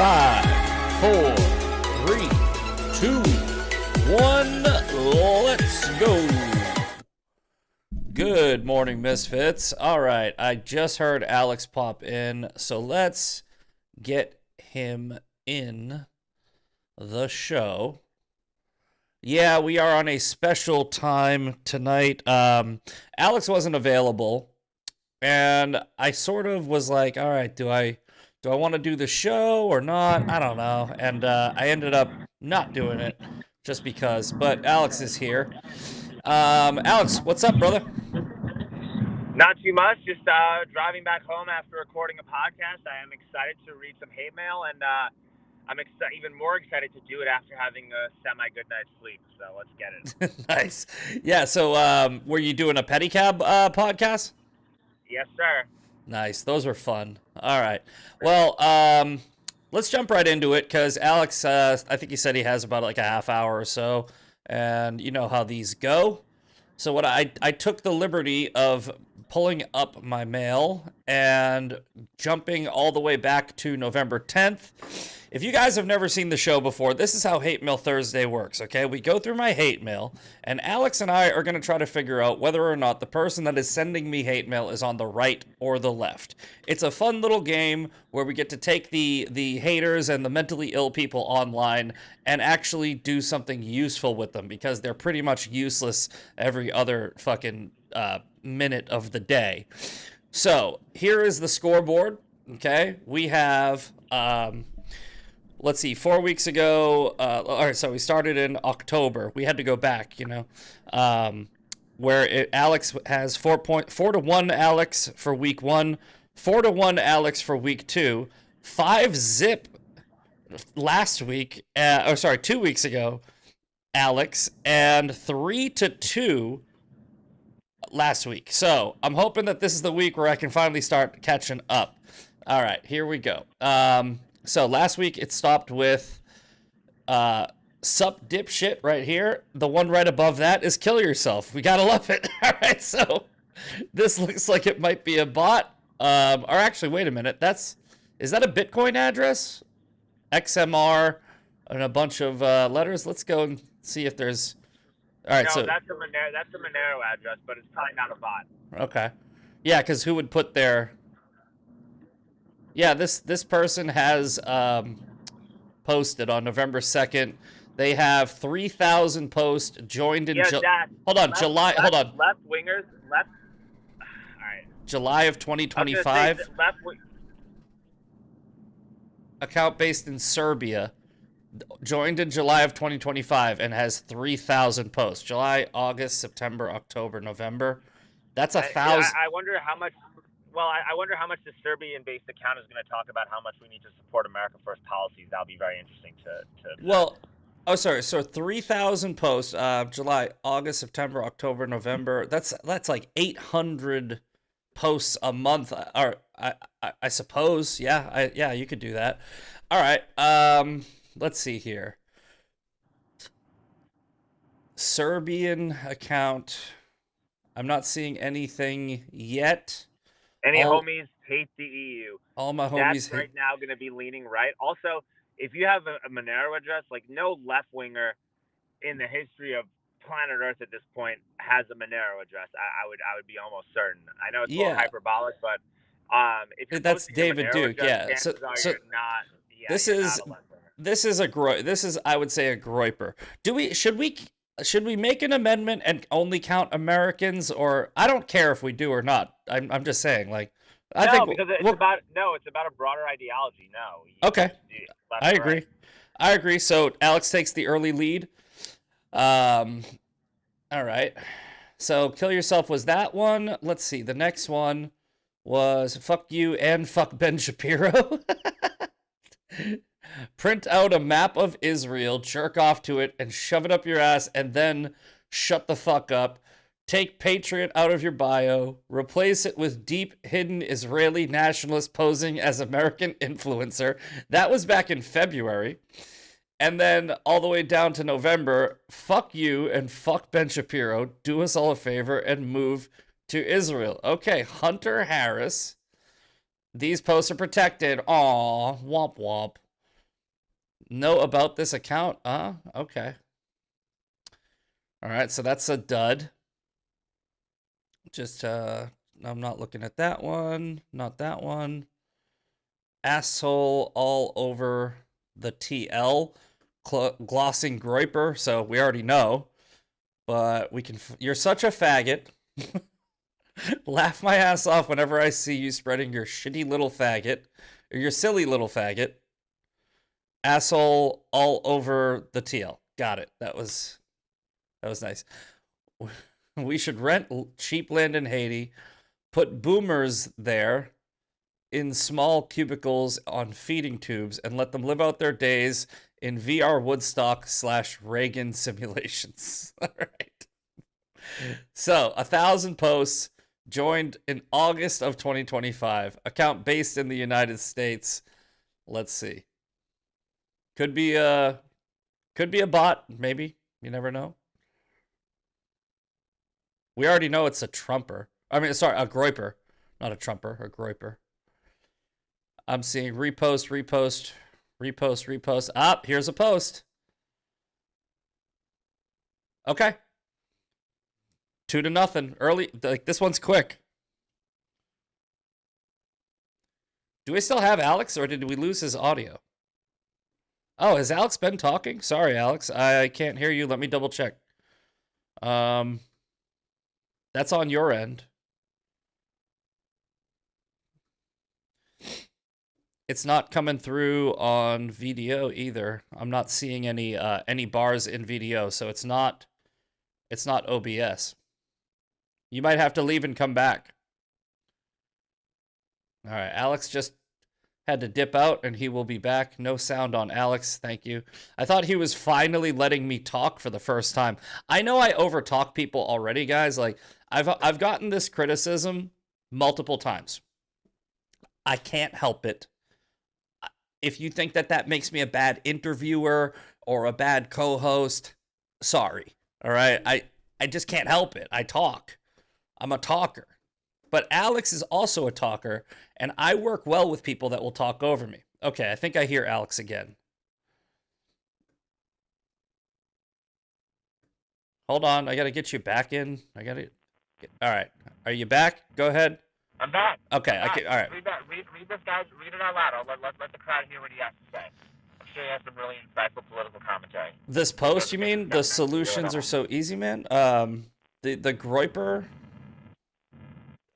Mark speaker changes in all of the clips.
Speaker 1: 5, 4, 3, 2, 1, let's go. Good morning, Misfits. All right, I just heard Alex pop in, so let's get him in the show. Yeah, we are on a special time tonight. Alex wasn't available, and I sort of was like, all right, do I want to do the show or not? I don't know. And I ended up not doing it just because. But Alex is here. Alex, what's up, brother?
Speaker 2: Not too much. Just driving back home after recording a podcast. I am excited to read some hate mail, and I'm even more excited to do it after having a semi-good night's sleep. So let's get it.
Speaker 1: Nice. Yeah, so were you doing a pedicab podcast?
Speaker 2: Yes, sir.
Speaker 1: Nice. Those were fun. All right. Well, let's jump right into it because Alex, I think he said he has about like a half hour or so, and you know how these go. So what I took the liberty of pulling up my mail and jumping all the way back to November 10th. If you guys have never seen the show before, this is how Hate Mail Thursday works, okay? We go through my hate mail, and Alex and I are going to try to figure out whether or not the person that is sending me hate mail is on the right or the left. It's a fun little game where we get to take the haters and the mentally ill people online and actually do something useful with them because they're pretty much useless every other fucking minute of the day. So here is the scoreboard, okay? We have... let's see, 4 weeks ago, all right, so we started in October. We had to go back, you know, where Alex has 4-1 Alex for week 1, 4-1 Alex for week 2, 5-0 last week, 2 weeks ago, Alex, and 3-2 last week. So I'm hoping that this is the week where I can finally start catching up. All right, here we go. So last week it stopped with sup dipshit right here. The one right above that is kill yourself. We gotta love it. All right, so this looks like it might be a bot. Or actually, wait a minute. Is that a Bitcoin address? XMR and a bunch of letters. Let's go and see if there's. All right,
Speaker 2: no,
Speaker 1: so
Speaker 2: that's a Monero address, but it's probably not a bot.
Speaker 1: Okay, yeah, because who would put their. Yeah, this person has posted on November 2nd. They have 3,000 posts joined in hold on. Left
Speaker 2: wingers. All right.
Speaker 1: July of 2025. Account based in Serbia. Joined in July of 2025 and has 3,000 posts. July, August, September, October, November. That's 1,000.
Speaker 2: I wonder how much. Well, I wonder how much the Serbian-based account is going to talk about how much we need to support America First policies. That'll be very interesting to.
Speaker 1: Well, oh, sorry. So 3,000 posts. July, August, September, October, November. That's like 800 posts a month. Or I suppose. Yeah, you could do that. All right. Let's see here. Serbian account. I'm not seeing anything yet.
Speaker 2: Any homies hate the EU.
Speaker 1: All my homies
Speaker 2: That's right now going to be leaning right. Also, if you have a Monero address, like no left-winger in the history of planet Earth at this point has a Monero address. I would be almost certain. I know it's a little hyperbolic, but if
Speaker 1: that's David Duke.
Speaker 2: Address,
Speaker 1: so this is I would say a groiper. Should we make an amendment and only count Americans, or I don't care if we do or not. I'm just saying, like,
Speaker 2: it's about a broader ideology. No.
Speaker 1: Okay. I agree. Right. I agree. So Alex takes the early lead. All right. So kill yourself was that one. Let's see. The next one was fuck you and fuck Ben Shapiro. Print out a map of Israel, jerk off to it, and shove it up your ass, and then shut the fuck up. Take Patriot out of your bio. Replace it with deep, hidden Israeli nationalist posing as American influencer. That was back in February. And then all the way down to November, fuck you and fuck Ben Shapiro. Do us all a favor and move to Israel. Okay, Hunter Harris. These posts are protected. Aw, womp womp. Know about this account? Okay. All right, so that's a dud. Just, I'm not looking at that one. Not that one. Asshole all over the TL. Glossing Groiper, so we already know. But we can. You're such a faggot. Laugh my ass off whenever I see you spreading your shitty little faggot. Or your silly little faggot. Asshole all over the TL. Got it. That was nice. We should rent cheap land in Haiti, put boomers there in small cubicles on feeding tubes, and let them live out their days in VR Woodstock / Reagan simulations. All right. So, 1,000 posts, joined in August of 2025. Account based in the United States. Let's see. Could be a bot, maybe. You never know. We already know it's a Trumper. I mean, sorry, a Groiper. Not a Trumper, a Groiper. I'm seeing repost. Ah, here's a post. Okay. 2-0. Early, like, this one's quick. Do we still have Alex, or did we lose his audio? Oh, has Alex been talking? Sorry, Alex. I can't hear you. Let me double check. That's on your end. It's not coming through on VDO either. I'm not seeing any bars in VDO, so it's not OBS. You might have to leave and come back. All right, Alex just had to dip out, and he will be back. No sound on Alex. Thank you. I thought he was finally letting me talk for the first time. I know I overtalk people already, guys. Like, I've gotten this criticism multiple times. I can't help it. If you think that makes me a bad interviewer or a bad co-host, sorry. All right? I just can't help it. I talk. I'm a talker. But Alex is also a talker, and I work well with people that will talk over me. Okay, I think I hear Alex again. Hold on, I gotta get you back in. All right, are you back? Go ahead.
Speaker 2: I'm back.
Speaker 1: Okay,
Speaker 2: I'm back.
Speaker 1: all right.
Speaker 2: Read this, guys. Read it out loud. Let the crowd hear what he has to say. I'm sure he has some really insightful political commentary.
Speaker 1: This post, you mean? The solutions are so easy, man? The Groiper...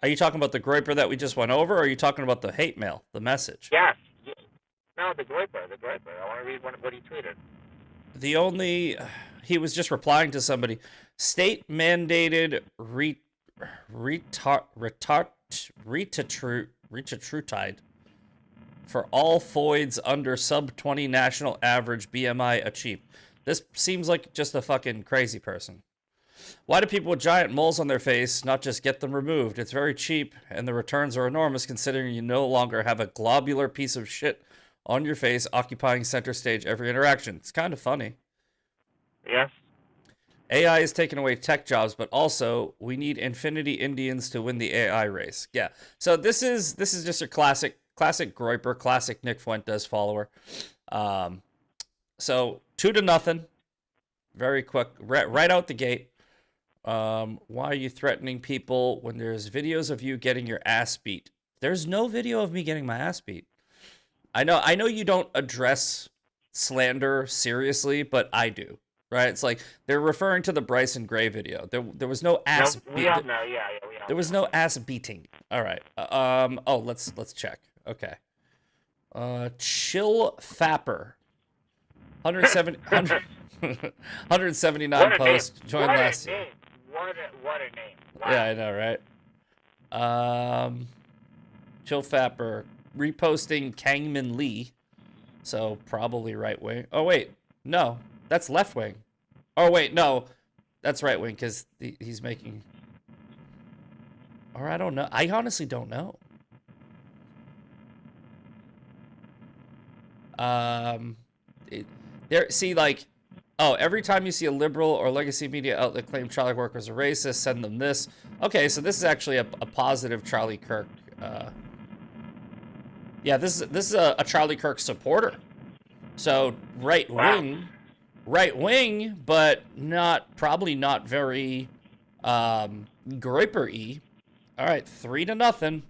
Speaker 1: Are you talking about the Groiper that we just went over, or are you talking about the hate mail, the message?
Speaker 2: Yes. No, the Groiper. I want to read what he tweeted.
Speaker 1: He was just replying to somebody. State-mandated retatrutide for all foids under sub-20 national average BMI achieved. This seems like just a fucking crazy person. Why do people with giant moles on their face not just get them removed? It's very cheap, and the returns are enormous considering you no longer have a globular piece of shit on your face occupying center stage every interaction. It's kind of funny.
Speaker 2: Yes.
Speaker 1: AI is taking away tech jobs, but also we need Infinity Indians to win the AI race. Yeah. So this is just a classic Groiper, classic Nick Fuentes follower. So 2-0. Very quick, right out the gate. Why are you threatening people when there's videos of you getting your ass beat? There's no video of me getting my ass beat. I know you don't address slander seriously, but I do. Right? It's like they're referring to the Bryson Gray video. There was no ass.
Speaker 2: No, we all know. Yeah, we all.
Speaker 1: There was no ass beating. All right. Oh, let's check. Okay. Chill Fapper. 179 posts. Joined last year.
Speaker 2: What a name. Wow.
Speaker 1: Yeah, I know, right? Chill Fapper reposting Kangmin Lee. So probably right wing. Oh wait, no, that's left wing. Oh wait, no, that's right wing because he's making. Or I don't know. I honestly don't know. Every time you see a liberal or legacy media outlet claim Charlie workers are racist, send them this. Okay, so this is actually a positive Charlie Kirk. Yeah, this is a Charlie Kirk supporter. So right wing, but probably not very Groiper-y. All right, 3-0.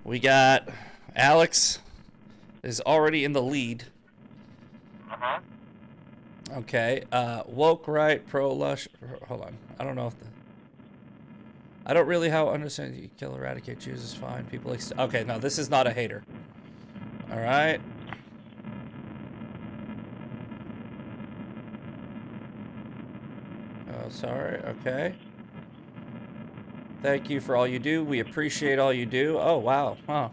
Speaker 1: We got Alex is already in the lead.
Speaker 2: Uh-huh.
Speaker 1: Okay, woke right, pro lush. Hold on, I don't know if I don't really understand. You kill, eradicate, choose is fine. People like. Okay, no, this is not a hater. All right. Oh, sorry. Okay. Thank you for all you do. We appreciate all you do. Oh, wow. Huh.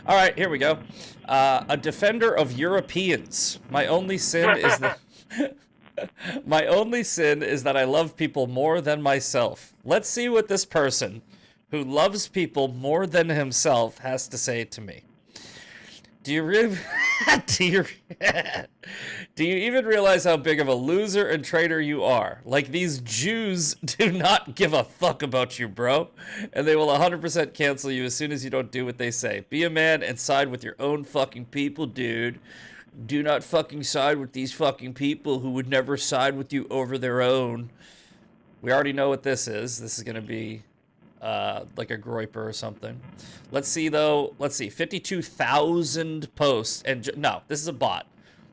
Speaker 1: All right, here we go. A defender of Europeans. My only sin is that my only sin is that I love people more than myself. Let's see what this person who loves people more than himself has to say to me. Do you really do you even realize how big of a loser and traitor you are? Like, these Jews do not give a fuck about you, bro. And they will 100% cancel you as soon as you don't do what they say. Be a man and side with your own fucking people, dude. Do not fucking side with these fucking people who would never side with you over their own. We already know what this is. This is going to be like a Groiper or something. Let's see, though. Let's see. 52,000 posts. And no, this is a bot.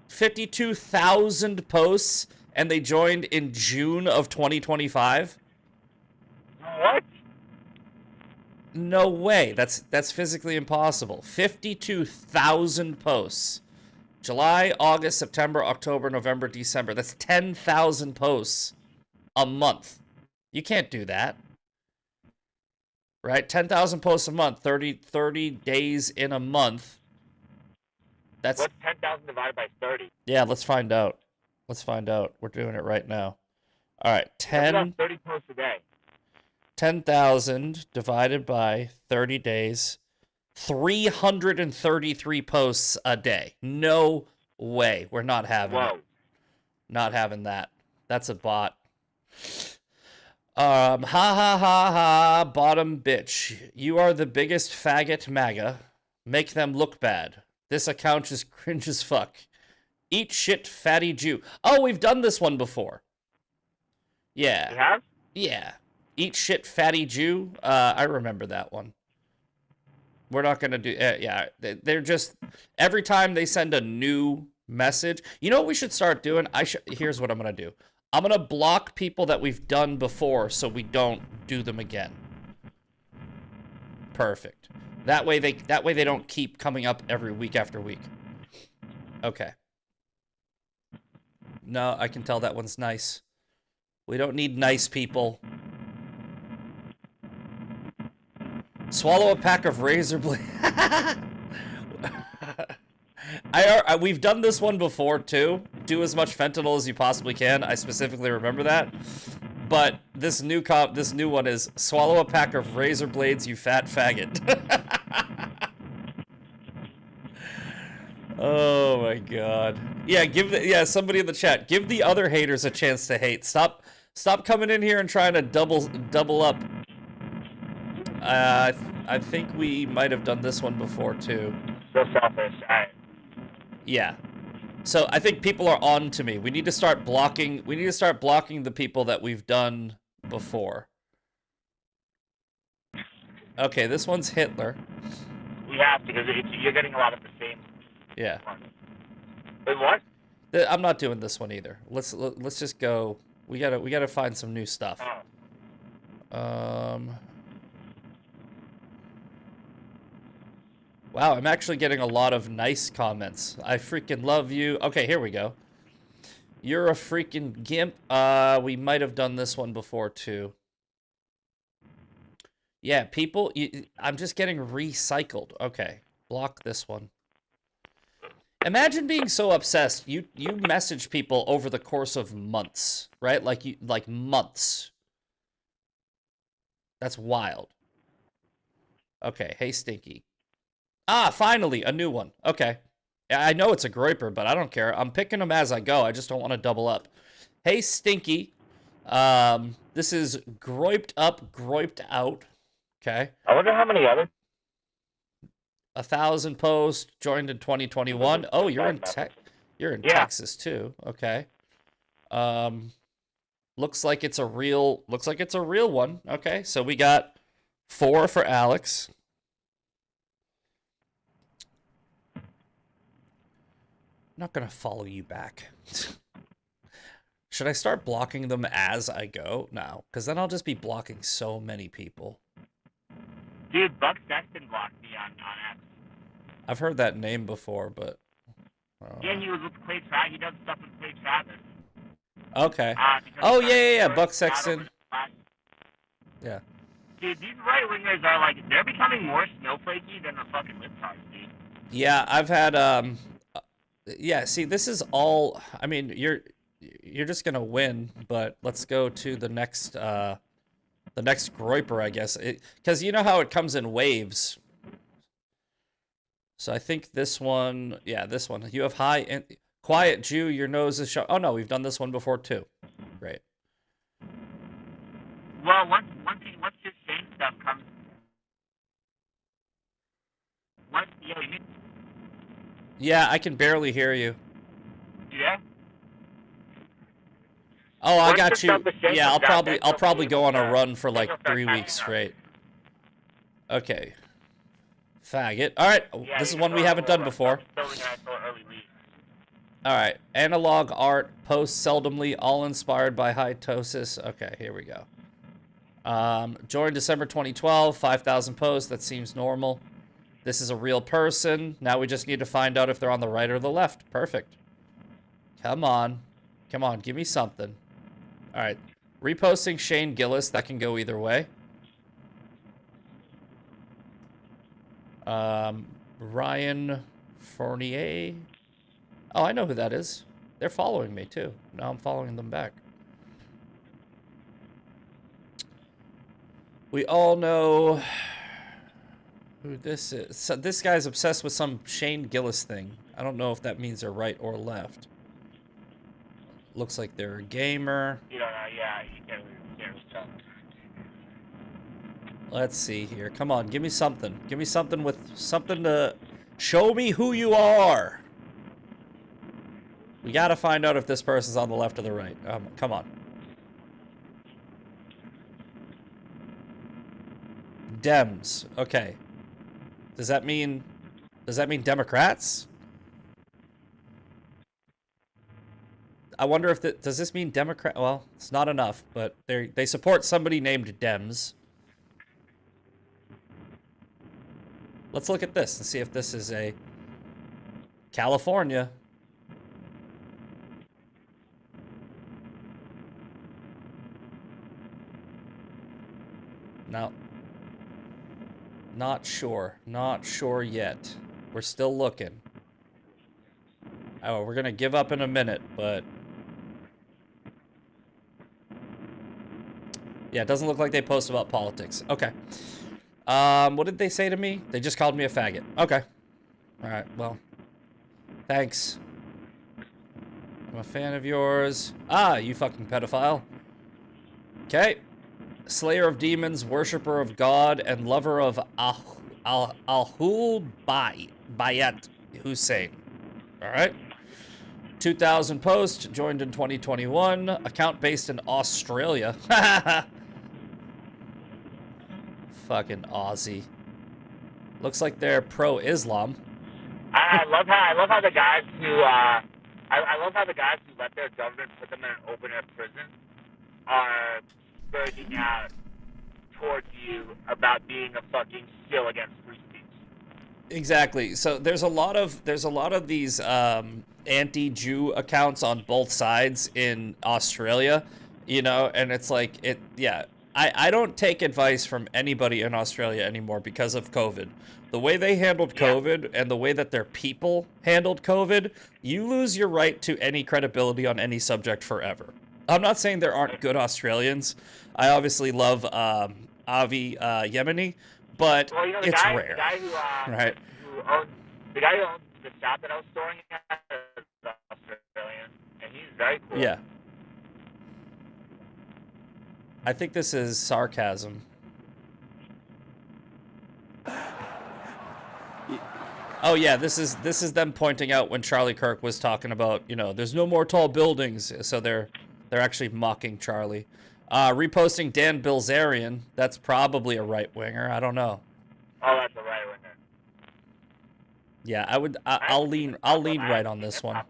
Speaker 1: 52,000 posts, and they joined in June of 2025?
Speaker 2: What?
Speaker 1: No way. That's physically impossible. 52,000 posts. July, August, September, October, November, December. That's 10,000 posts a month. You can't do that. Right? 10,000 posts a month, 30 days in a month. That's
Speaker 2: What's 10,000 divided by 30?
Speaker 1: Yeah, let's find out. Let's find out. We're doing it right now. All right,
Speaker 2: 30 posts a day.
Speaker 1: 10,000 divided by 30 days. 333 posts a day. No way. We're not having it. Not having that. That's a bot. Ha ha ha ha, bottom bitch. You are the biggest faggot MAGA. Make them look bad. This account is cringe as fuck. Eat shit, fatty Jew. Oh, we've done this one before. Yeah.
Speaker 2: You have?
Speaker 1: Yeah. Eat shit, fatty Jew. I remember that one. We're not going to do... yeah, they're just... Every time they send a new message... You know what we should start doing? Here's what I'm going to do. I'm going to block people that we've done before so we don't do them again. Perfect. That way they don't keep coming up every week after week. Okay. No, I can tell that one's nice. We don't need nice people. Swallow a pack of razor blade. We've done this one before too. Do as much fentanyl as you possibly can. I specifically remember that. But this new one is swallow a pack of razor blades, you fat faggot. Oh my god. Yeah, somebody in the chat, give the other haters a chance to hate. Stop coming in here and trying to double up. I think we might have done this one before too.
Speaker 2: So selfish.
Speaker 1: Yeah. So I think people are on to me. We need to start blocking the people that we've done before. Okay, this one's Hitler.
Speaker 2: We have to, because you're getting a lot of the same.
Speaker 1: Yeah.
Speaker 2: Wait, what?
Speaker 1: I'm not doing this one either. Let's just go. We gotta find some new stuff.
Speaker 2: Oh.
Speaker 1: Wow, I'm actually getting a lot of nice comments. I freaking love you. Okay, here we go. You're a freaking gimp. We might have done this one before too. Yeah, people, I'm just getting recycled. Okay, block this one. Imagine being so obsessed. You message people over the course of months, right? Like months. That's wild. Okay, hey Stinky. Ah, finally, a new one. Okay. I know it's a Groiper, but I don't care. I'm picking them as I go. I just don't want to double up. Hey, Stinky. This is Groiped Up, Groiped Out. Okay.
Speaker 2: I wonder how many other...
Speaker 1: 1,000 posts, joined in 2021. Oh, you're in tech. You're in
Speaker 2: Yeah.
Speaker 1: Texas too. Okay. Looks like it's a real one. Okay. So we got 4 for Alex. I'm not gonna follow you back. Should I start blocking them as I go? No, because then I'll just be blocking so many people.
Speaker 2: Dude, Buck Sexton blocked me on X.
Speaker 1: I've heard that name before, but...
Speaker 2: Yeah, he was with Clay Travis. He does stuff with Clay Travis.
Speaker 1: Okay. Oh, yeah, Buck Sexton. Yeah.
Speaker 2: Dude, these right-wingers are, like, they're becoming more snowflakey than the fucking libtards, dude.
Speaker 1: Yeah, I've had, yeah, see, this is all... I mean, you're just gonna win, but let's go to the next Groiper, I guess. Because you know how it comes in waves. So I think this one, yeah, this one. You have high and quiet Jew, your nose is shut. Oh no, we've done this one before too. Great.
Speaker 2: Well, once his Shane stuff comes,
Speaker 1: yeah, I can barely hear you.
Speaker 2: Yeah.
Speaker 1: Oh, I got you. Yeah, I'll probably go on a run for like 3 weeks straight. Okay. Faggot. All right, this is one we haven't done before. All right, analog art, post seldomly, all inspired by high-tosis. Okay, here we go. Joined December 2012, 5,000 posts. That seems normal. This is a real person. Now we just need to find out if they're on the right or the left. Perfect. Come on. Come on, give me something. All right. Reposting Shane Gillis. That can go either way. Ryan Fournier. Oh, I know who that is. They're following me, too. Now I'm following them back. We all know who this is. So this guy's obsessed with some Shane Gillis thing. I don't know if that means they're right or left. Looks like they're a gamer.
Speaker 2: You don't know, yeah, you can't really tell.
Speaker 1: Let's see here. Come on, give me something. Give me something with something to show me who you are. We gotta find out if this person's on the left or the right. Come on. Dems. Okay. Does that mean Democrats? I wonder if does this mean Democrat? Well, it's not enough, but they support somebody named Dems. Let's look at this and see if this is a California. No. Not sure. Not sure yet. We're still looking. Oh, we're gonna give up in a minute, but... yeah, it doesn't look like they post about politics. Okay. What did they say to me? They just called me a faggot. Okay. Alright, well. Thanks. I'm a fan of yours. Ah, you fucking pedophile. Okay. Slayer of demons, worshipper of God, and lover of Al-Hul Bayat Hussein. Alright. 2,000 posts, joined in 2021. Account based in Australia. Fucking Aussie. Looks like they're pro-Islam.
Speaker 2: I love how the guys who I love how the guys who let their government put them in an open air prison are spurting out towards you about being a fucking shill against free speech.
Speaker 1: Exactly. So there's a lot of these anti-Jew accounts on both sides in Australia, you know, and it's like I don't take advice from anybody in Australia anymore because of COVID. The way they handled COVID and the way that their people handled COVID, you lose your right to any credibility on any subject forever. I'm not saying there aren't good Australians. I obviously love Avi Yemeni, but it's rare. Right.
Speaker 2: The guy who owns the shop that I was storing at is Australian, and he's very cool.
Speaker 1: Yeah. I think this is sarcasm. Oh yeah, this is them pointing out when Charlie Kirk was talking about, there's no more tall buildings, so they're actually mocking Charlie. Reposting Dan Bilzerian, that's probably a right winger. I don't know.
Speaker 2: Oh, that's a right winger.
Speaker 1: Yeah,
Speaker 2: I
Speaker 1: I'll lean right on this one.
Speaker 2: I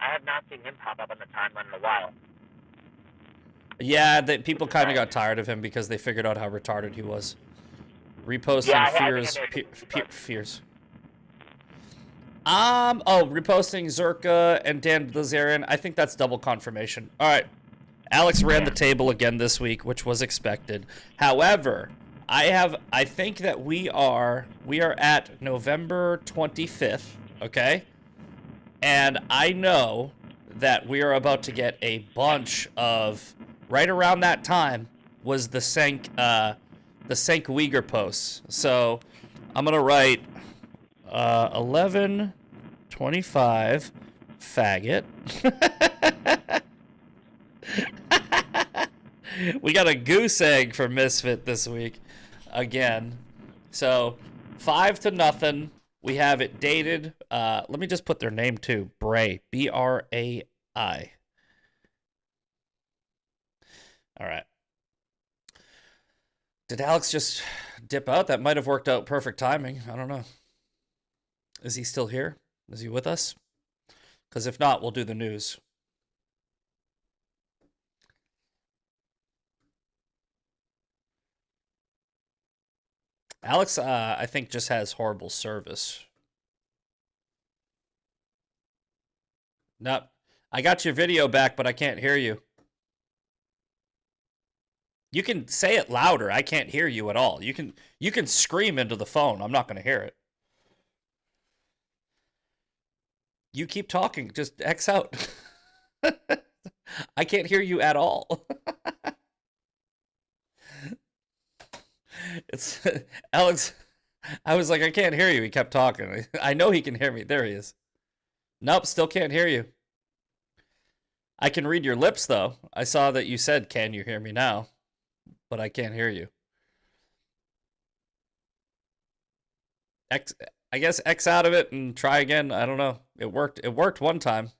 Speaker 2: have not seen him pop up on the timeline in a while.
Speaker 1: Yeah, people kind of got tired of him because they figured out how retarded he was. Reposting fears. Reposting Zerka and Dan Blazarian. I think that's double confirmation. All right. Alex ran the table again this week, which was expected. However, I think that we are at November 25th, okay? And I know that we are about to get a bunch of, right around that time was the Sank Uyghur posts. So I'm gonna write 11:25 faggot. We got a goose egg for Misfit this week again. So 5-0. We have it dated. Let me just put their name too. Bray. Brai. All right. Did Alex just dip out? That might have worked out perfect timing. I don't know. Is he still here? Is he with us? Because if not, we'll do the news. Alex, I think, just has horrible service. Nope. I got your video back, but I can't hear you. You can say it louder. I can't hear you at all. You can scream into the phone. I'm not going to hear it. You keep talking. Just X out. I can't hear you at all. It's Alex. I was like, I can't hear you. He kept talking. I know he can hear me. There he is. Nope, still can't hear you. I can read your lips, though. I saw that you said, "Can you hear me now?" But I can't hear you. I guess X out of it and try again. I don't know. It worked. It worked one time.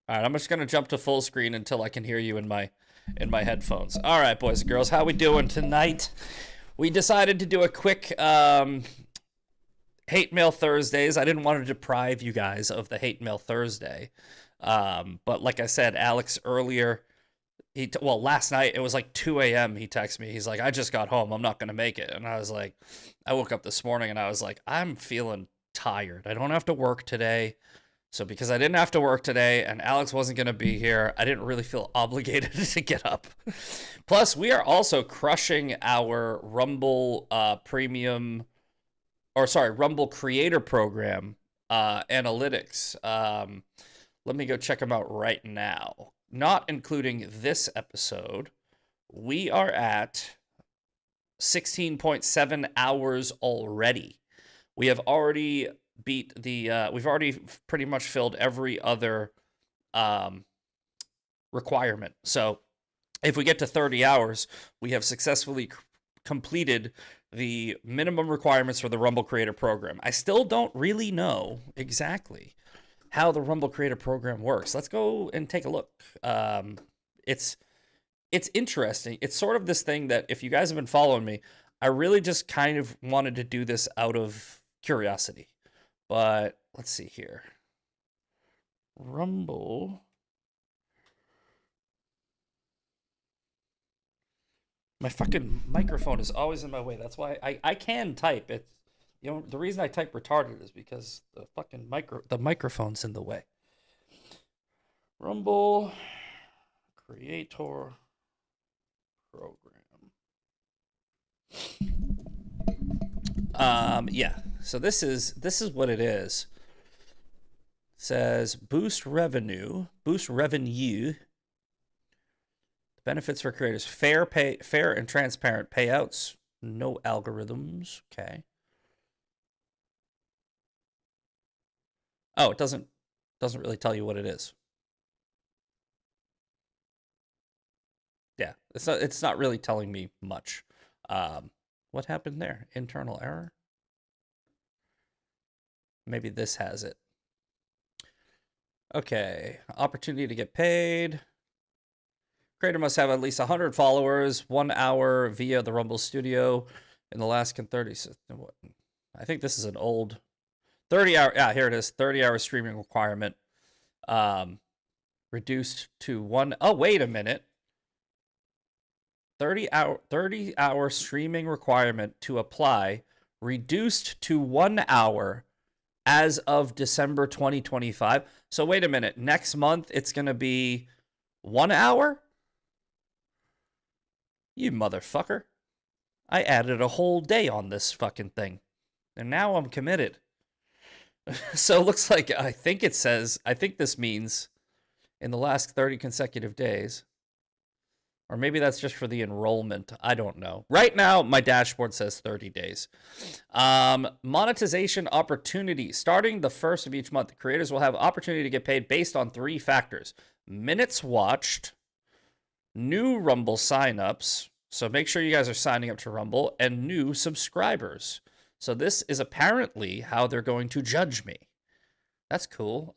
Speaker 1: All right, I'm just gonna jump to full screen until I can hear you in my headphones. All right, boys and girls, how we doing tonight? We decided to do a quick hate mail Thursdays. I didn't want to deprive you guys of the hate mail Thursday, but like I said, Alex earlier, last night it was like 2 a.m. He texted me. He's like, "I just got home. I'm not gonna make it." And I was like, I woke up this morning and I was like, I'm feeling tired. I don't have to work today. So because I didn't have to work today and Alex wasn't going to be here, I didn't really feel obligated to get up. Plus, we are also crushing our Rumble Rumble Creator Program analytics. Let me go check them out right now. Not including this episode, we are at 16.7 hours already. We have already beat we've already pretty much filled every other requirement. So if we get to 30 hours, we have successfully completed the minimum requirements for the Rumble Creator Program. I still don't really know exactly how the Rumble Creator Program works. Let's go and take a look. It's interesting. It's sort of this thing that if you guys have been following me, I really just kind of wanted to do this out of curiosity. But let's see here. Rumble. My fucking microphone is always in my way. That's why I can type. It's, the reason I type retarded is because the fucking microphone's in the way. Rumble Creator Program. Yeah. So this is what it is. It says boost revenue. Benefits for creators: fair and transparent payouts. No algorithms. Okay. Oh, it doesn't really tell you what it is. Yeah, it's not really telling me much. What What happened there? Internal error? Maybe this has it. Okay, opportunity to get paid. Creator must have at least 100 followers, 1 hour via the Rumble Studio in the last 30. I think this is an old 30-hour. Yeah, here it is. 30-hour streaming requirement. Reduced to 1. Oh, wait a minute. 30-hour streaming requirement to apply, reduced to 1 hour as of December 2025. So wait a minute. Next month it's gonna be 1 hour? You motherfucker. I added a whole day on this fucking thing. And now I'm committed. So it looks like, I think this means in the last 30 consecutive days. Or maybe that's just for the enrollment. I don't know. Right now, my dashboard says 30 days. Monetization opportunity. Starting the first of each month, creators will have opportunity to get paid based on 3 factors. Minutes watched, new Rumble signups. So make sure you guys are signing up to Rumble, and new subscribers. So this is apparently how they're going to judge me. That's cool.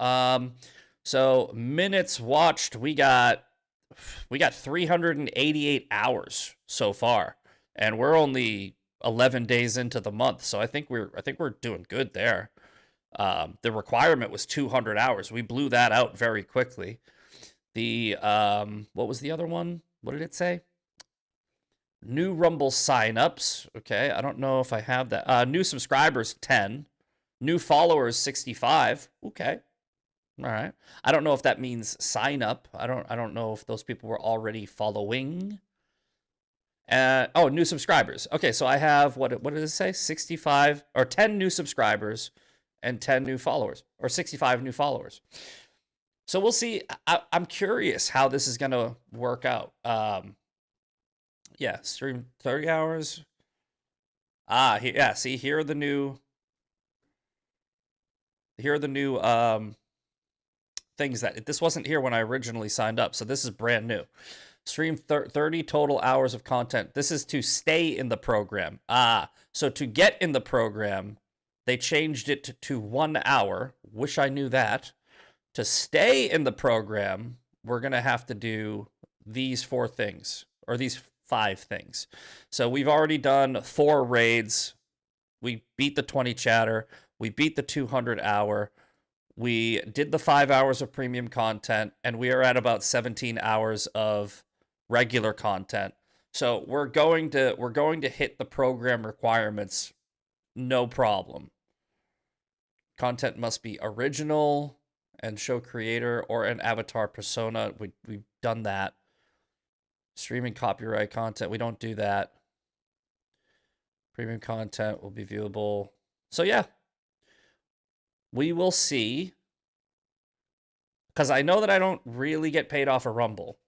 Speaker 1: So minutes watched, we got 388 hours so far, and we're only 11 days into the month. So I think we're doing good there. The requirement was 200 hours. We blew that out very quickly. The what was the other one? What did it say? New Rumble signups. Okay, I don't know if I have that. New subscribers 10, new followers 65. Okay. All right. I don't know if that means sign up. I don't know if those people were already following. Oh, new subscribers. Okay, so I have what did it say? 65 or 10 new subscribers and 10 new followers, or 65 new followers. So we'll see. I'm curious how this is going to work out. Yeah, stream 30 hours. Yeah, see, here are the new things that this wasn't here when I originally signed up. So this is brand new. Stream 30 total hours of content. This is to stay in the program. So to get in the program, they changed it to 1 hour. Wish I knew that. To stay in the program, we're going to have to do these 4 things, or these 5 things. So we've already done 4 raids. We beat the 20 chatter. We beat the 200 hour. We did the 5 hours of premium content, and we are at about 17 hours of regular content. So we're going to hit the program requirements, no problem. Content must be original and show creator or an avatar persona. We've done that. Streaming copyright content, we don't do that. Premium content will be viewable. So yeah, we will see. Because I know that I don't really get paid off a Rumble.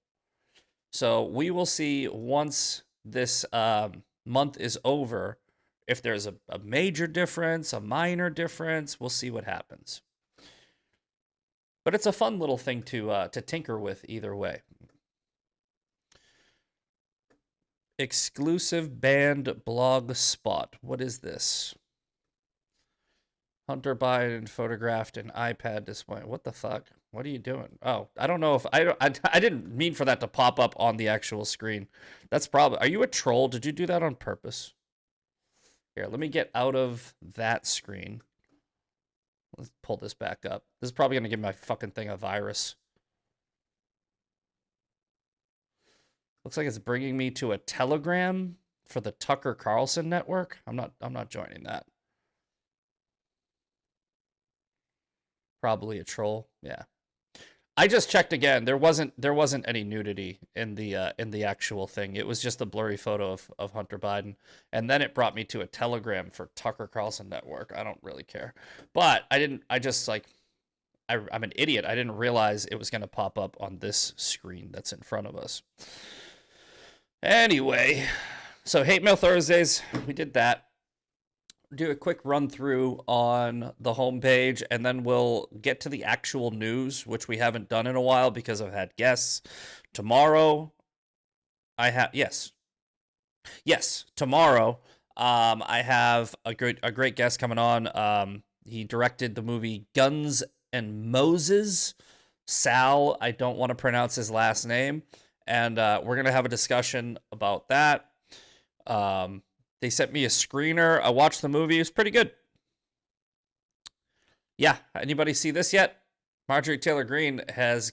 Speaker 1: So we will see once this month is over if there's a major difference, a minor difference. We'll see what happens. But it's a fun little thing to tinker with either way. Exclusive banned blog spot. What is this? Hunter Biden photographed an iPad display. What the fuck? What are you doing? Oh, I don't know if I didn't mean for that to pop up on the actual screen. That's probably. Are you a troll? Did you do that on purpose? Here, let me get out of that screen. Let's pull this back up. This is probably gonna give my fucking thing a virus. Looks like it's bringing me to a Telegram for the Tucker Carlson network. I'm not joining that. Probably a troll. Yeah. I just checked again. There wasn't any nudity in the actual thing. It was just a blurry photo of Hunter Biden, and then it brought me to a Telegram for Tucker Carlson network. I don't really care, but I'm an idiot. I didn't realize it was going to pop up on this screen that's in front of us. Anyway, so Hate Mail Thursdays, we did that. Do a quick run through on the homepage, and then we'll get to the actual news, which we haven't done in a while because I've had guests. Tomorrow, tomorrow I have a great guest coming on. He directed the movie Guns and Moses. Sal, I don't want to pronounce his last name, and we're gonna have a discussion about that. They sent me a screener. I watched the movie. It was pretty good. Yeah, anybody see this yet? Marjorie Taylor Greene has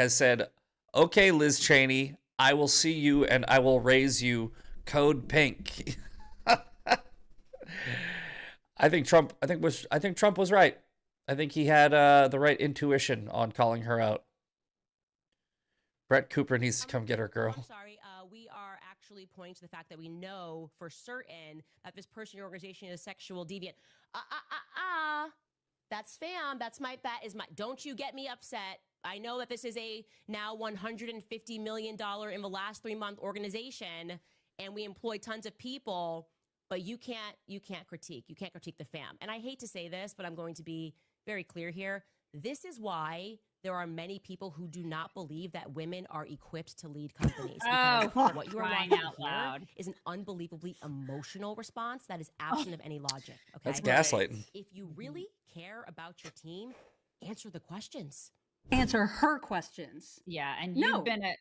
Speaker 1: said, "Okay, Liz Cheney, I will see you and I will raise you. Code Pink." I think Trump was right. I think he had the right intuition on calling her out. Brett Cooper needs to come get her, girl.
Speaker 3: I'm sorry. We are actually pointing to the fact that we know for certain that this person in your organization is sexual deviant. That's fam. That's my, that is my, don't you get me upset. I know that this is a now $150 million in the last 3-month organization, and we employ tons of people, but you can't critique. You can't critique the fam. And I hate to say this, but I'm going to be very clear here. This is why there are many people who do not believe that women are equipped to lead companies. Because what you are watching out loud is an unbelievably emotional response that is absent of any logic. Okay?
Speaker 1: That's gaslighting.
Speaker 3: If you really care about your team, answer the questions.
Speaker 4: Answer her questions.
Speaker 5: Yeah, and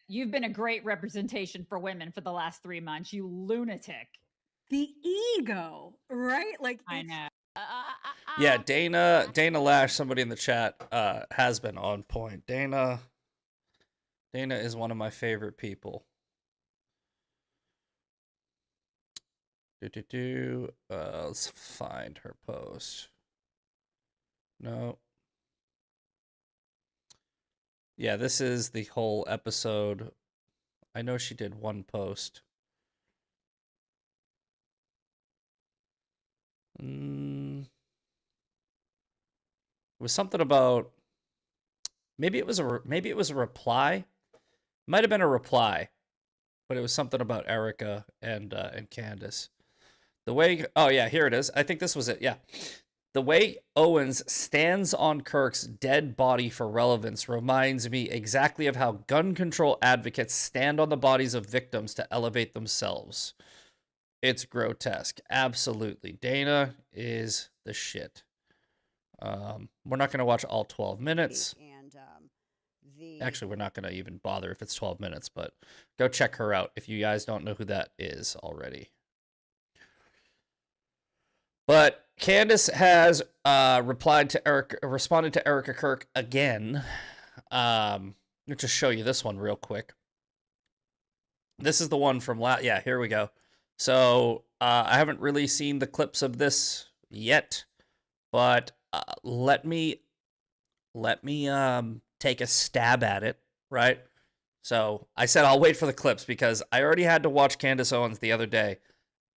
Speaker 5: you've been a great representation for women for the last 3 months, you lunatic.
Speaker 4: The ego, right? Like,
Speaker 5: I know.
Speaker 1: Yeah, Dana Lash, somebody in the chat, has been on point. Dana is one of my favorite people. Let's find her post. No. Yeah, this is the whole episode. I know she did one post. It was something about maybe it was a reply. Might have been a reply, but it was something about Erica and Candace. The way, oh yeah, here it is. I think this was it. Yeah. The way Owens stands on Kirk's dead body for relevance reminds me exactly of how gun control advocates stand on the bodies of victims to elevate themselves. It's grotesque. Absolutely. Dana is the shit. We're not going to watch all 12 minutes. Actually, we're not going to even bother if it's 12 minutes, but go check her out if you guys don't know who that is already. But Candace has responded to Erica Kirk again. Let me just show you this one real quick. This is the one from yeah, here we go. So I haven't really seen the clips of this yet, but let me take a stab at it, right? So I said I'll wait for the clips because I already had to watch Candace Owens the other day,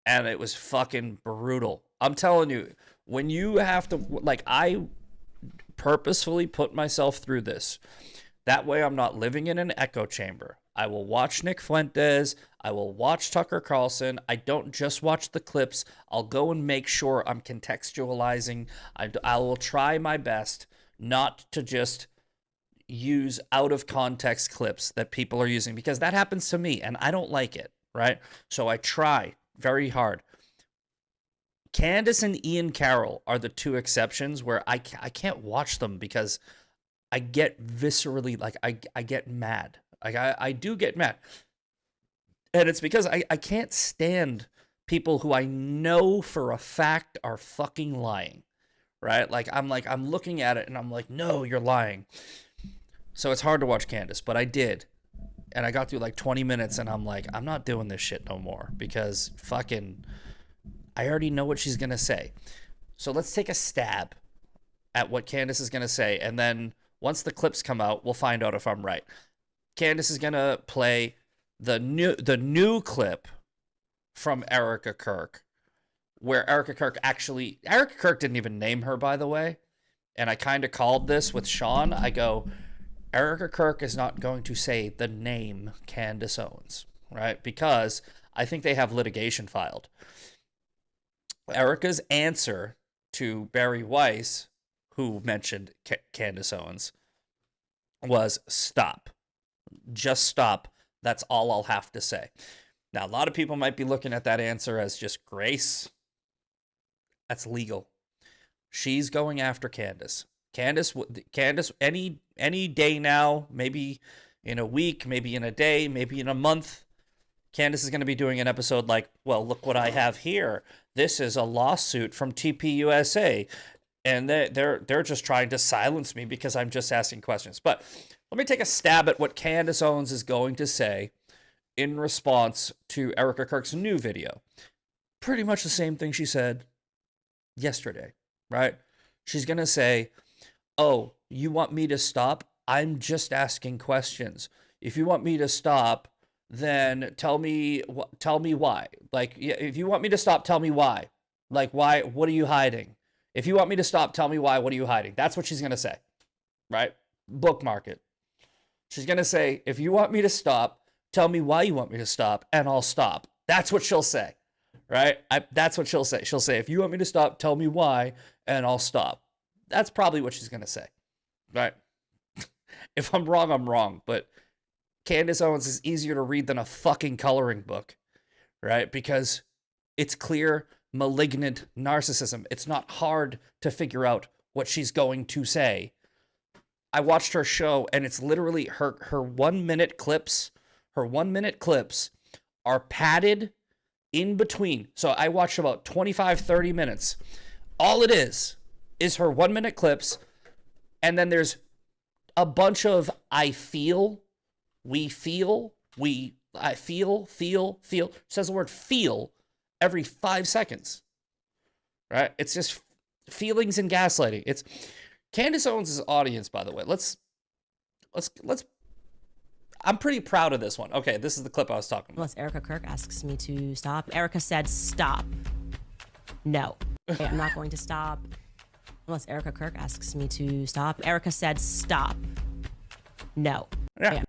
Speaker 1: and it was fucking brutal. I'm telling you, when you have to, like, I purposefully put myself through this. That way I'm not living in an echo chamber. I will watch Nick Fuentes. I will watch Tucker Carlson. I don't just watch the clips. I'll go and make sure I'm contextualizing. I will try my best not to just use out of context clips that people are using, because that happens to me and I don't like it, right? So I try very hard. Candace and Ian Carroll are the two exceptions where I can't watch them because I get viscerally, like, I get mad. Like, I do get mad. And it's because I can't stand people who I know for a fact are fucking lying, right? I'm looking at it and I'm like, no, you're lying. So it's hard to watch Candace, but I did. And I got through like 20 minutes and I'm like, I'm not doing this shit no more because fucking, I already know what she's going to say. So let's take a stab at what Candace is going to say. And then once the clips come out, we'll find out if I'm right. Candace is going to play the new clip from Erica Kirk, where Erica Kirk didn't even name her, by the way. And I kind of called this with Sean. I go, Erica Kirk is not going to say the name Candace Owens, right? Because I think they have litigation filed. Erica's answer to Barry Weiss, who mentioned Candace Owens, was stop. Just stop. That's all I'll have to say. Now, a lot of people might be looking at that answer as just grace. That's legal. She's going after Candace. Candace, any day now, maybe in a week, maybe in a day, maybe in a month, Candace is going to be doing an episode like, well, look what I have here. This is a lawsuit from TPUSA. And they're just trying to silence me because I'm just asking questions. But let me take a stab at what Candace Owens is going to say in response to Erica Kirk's new video. Pretty much the same thing she said yesterday, right? She's going to say, oh, you want me to stop? I'm just asking questions. If you want me to stop, then tell me why. Like, if you want me to stop, tell me why. Like, why? What are you hiding? If you want me to stop, tell me why. What are you hiding? That's what she's going to say, right? Bookmark it. She's going to say, if you want me to stop, tell me why you want me to stop, and I'll stop. That's what she'll say, right? That's what she'll say. She'll say, if you want me to stop, tell me why, and I'll stop. That's probably what she's going to say, right? If I'm wrong, I'm wrong, but Candace Owens is easier to read than a fucking coloring book, right? Because it's clear, malignant narcissism. It's not hard to figure out what she's going to say. I watched her show, and it's literally her 1 minute clips. Her 1 minute clips are padded in between. So I watched about 25, 30 minutes. All it is her 1 minute clips. And then there's a bunch of I feel, we feel, I feel. It says the word feel every 5 seconds, right? It's just feelings and gaslighting. It's Candace Owens' audience, by the way. Let's. I'm pretty proud of this one. Okay, this is the clip I was talking about.
Speaker 3: Unless Erica Kirk asks me to stop. Erica said stop. No, okay, I'm not going to stop. Unless Erica Kirk asks me to stop. Erica said stop. No.
Speaker 1: Yeah.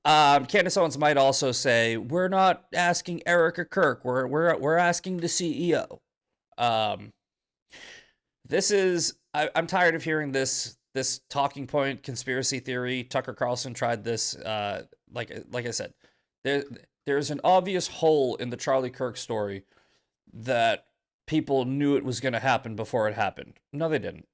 Speaker 1: Candace Owens might also say, "We're not asking Erica Kirk. We're asking the CEO." This is I'm tired of hearing this talking point conspiracy theory. Tucker Carlson tried this. Like I said, there's an obvious hole in the Charlie Kirk story that people knew it was going to happen before it happened. No, they didn't.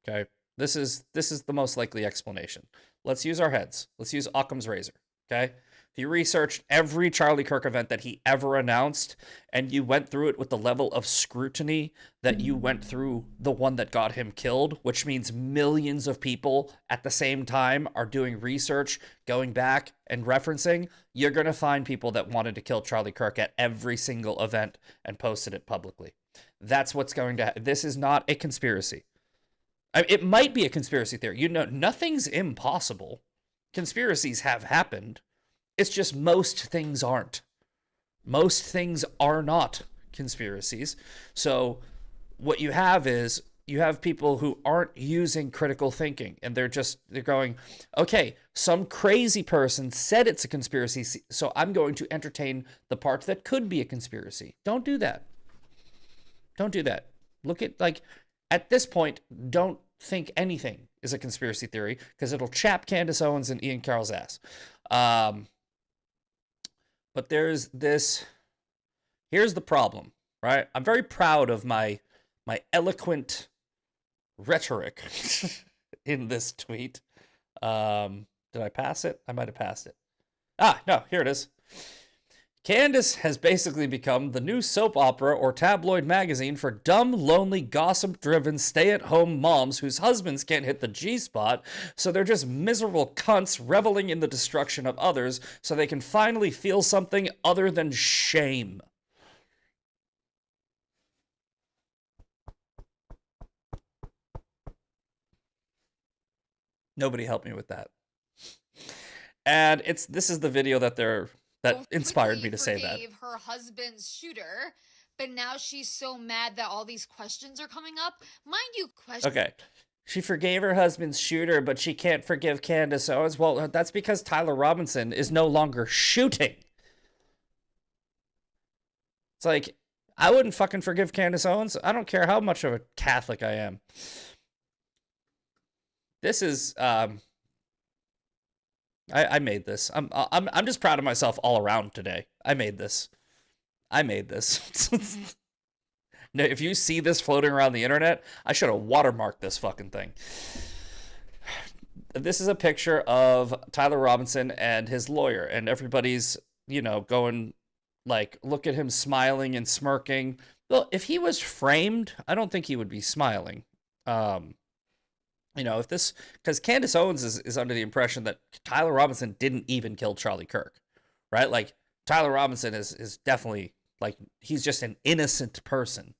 Speaker 1: Okay. This is the most likely explanation. Let's use our heads. Let's use Occam's razor, okay? If you researched every Charlie Kirk event that he ever announced, and you went through it with the level of scrutiny that you went through the one that got him killed, which means millions of people at the same time are doing research, going back and referencing, you're going to find people that wanted to kill Charlie Kirk at every single event and posted it publicly. That's what's going to happen. This is not a conspiracy. It might be a conspiracy theory. You know, nothing's impossible. Conspiracies have happened. It's just most things aren't. Most things are not conspiracies. So what you have is you have people who aren't using critical thinking, and they're going, okay, some crazy person said it's a conspiracy, so I'm going to entertain the part that could be a conspiracy. Don't do that. Don't do that. Look at, at this point, don't think anything is a conspiracy theory because it'll chap Candace Owens and Ian Carroll's ass. But there's this. Here's the problem, right? I'm very proud of my eloquent rhetoric in this tweet. Did I pass it? I might have passed it. No, here it is. Candace has basically become the new soap opera or tabloid magazine for dumb, lonely, gossip-driven, stay-at-home moms whose husbands can't hit the G-spot, so they're just miserable cunts reveling in the destruction of others so they can finally feel something other than shame. Nobody helped me with that. And this is the video that inspired me to say that.
Speaker 6: Forgave her husband's shooter, but now she's so mad that all these questions are coming up. Mind you,
Speaker 1: Okay. She forgave her husband's shooter, but she can't forgive Candace Owens. Well, that's because Tyler Robinson is no longer shooting. It's like, I wouldn't fucking forgive Candace Owens. I don't care how much of a Catholic I am. This is, I made this. I'm just proud of myself all around today. I made this. Now, if you see this floating around the internet, I should have watermarked this fucking thing. This is a picture of Tyler Robinson and his lawyer, and everybody's, going like, look at him smiling and smirking. Well, if he was framed, I don't think he would be smiling. If this, because Candace Owens is under the impression that Tyler Robinson didn't even kill Charlie Kirk, right? Like, Tyler Robinson is definitely, like, he's just an innocent person.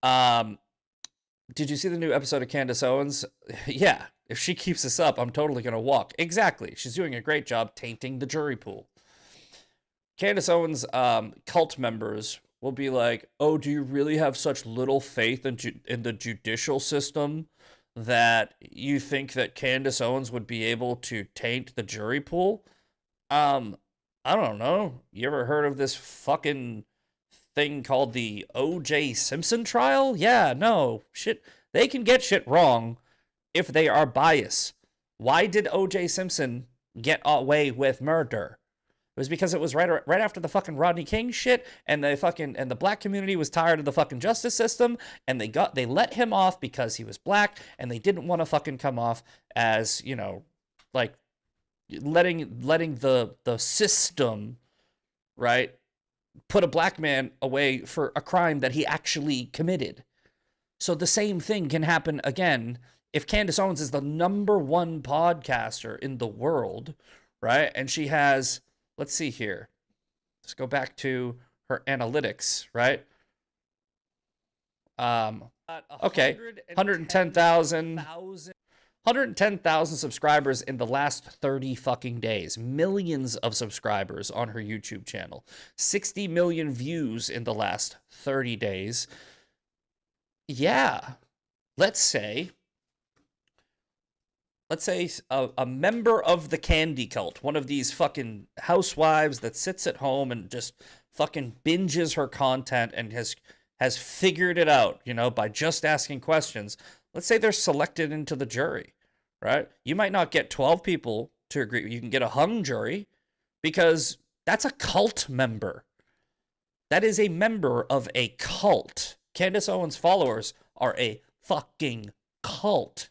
Speaker 1: Did you see the new episode of Candace Owens? Yeah, if she keeps this up, I'm totally going to walk. Exactly. She's doing a great job tainting the jury pool. Candace Owens' cult members will be like, oh, do you really have such little faith in the judicial system that you think that Candace Owens would be able to taint the jury pool? I don't know. You ever heard of this fucking thing called the O.J. Simpson trial? Yeah, no. Shit. They can get shit wrong if they are biased. Why did O.J. Simpson get away with murder? It was because it was right after the fucking Rodney King shit, and the black community was tired of the fucking justice system, and they let him off because he was black, and they didn't want to fucking come off as, like, letting the system, right, put a black man away for a crime that he actually committed. So the same thing can happen again if Candace Owens is the #1 podcaster in the world, right? And she has, let's see here. Let's go back to her analytics, right? Okay, 110,000 subscribers in the last 30 fucking days. Millions of subscribers on her YouTube channel. 60 million views in the last 30 days. Yeah. Let's say a member of the candy cult, one of these fucking housewives that sits at home and just fucking binges her content and has figured it out, by just asking questions. Let's say they're selected into the jury, right? You might not get 12 people to agree. You can get a hung jury because that's a cult member. That is a member of a cult. Candace Owens' followers are a fucking cult.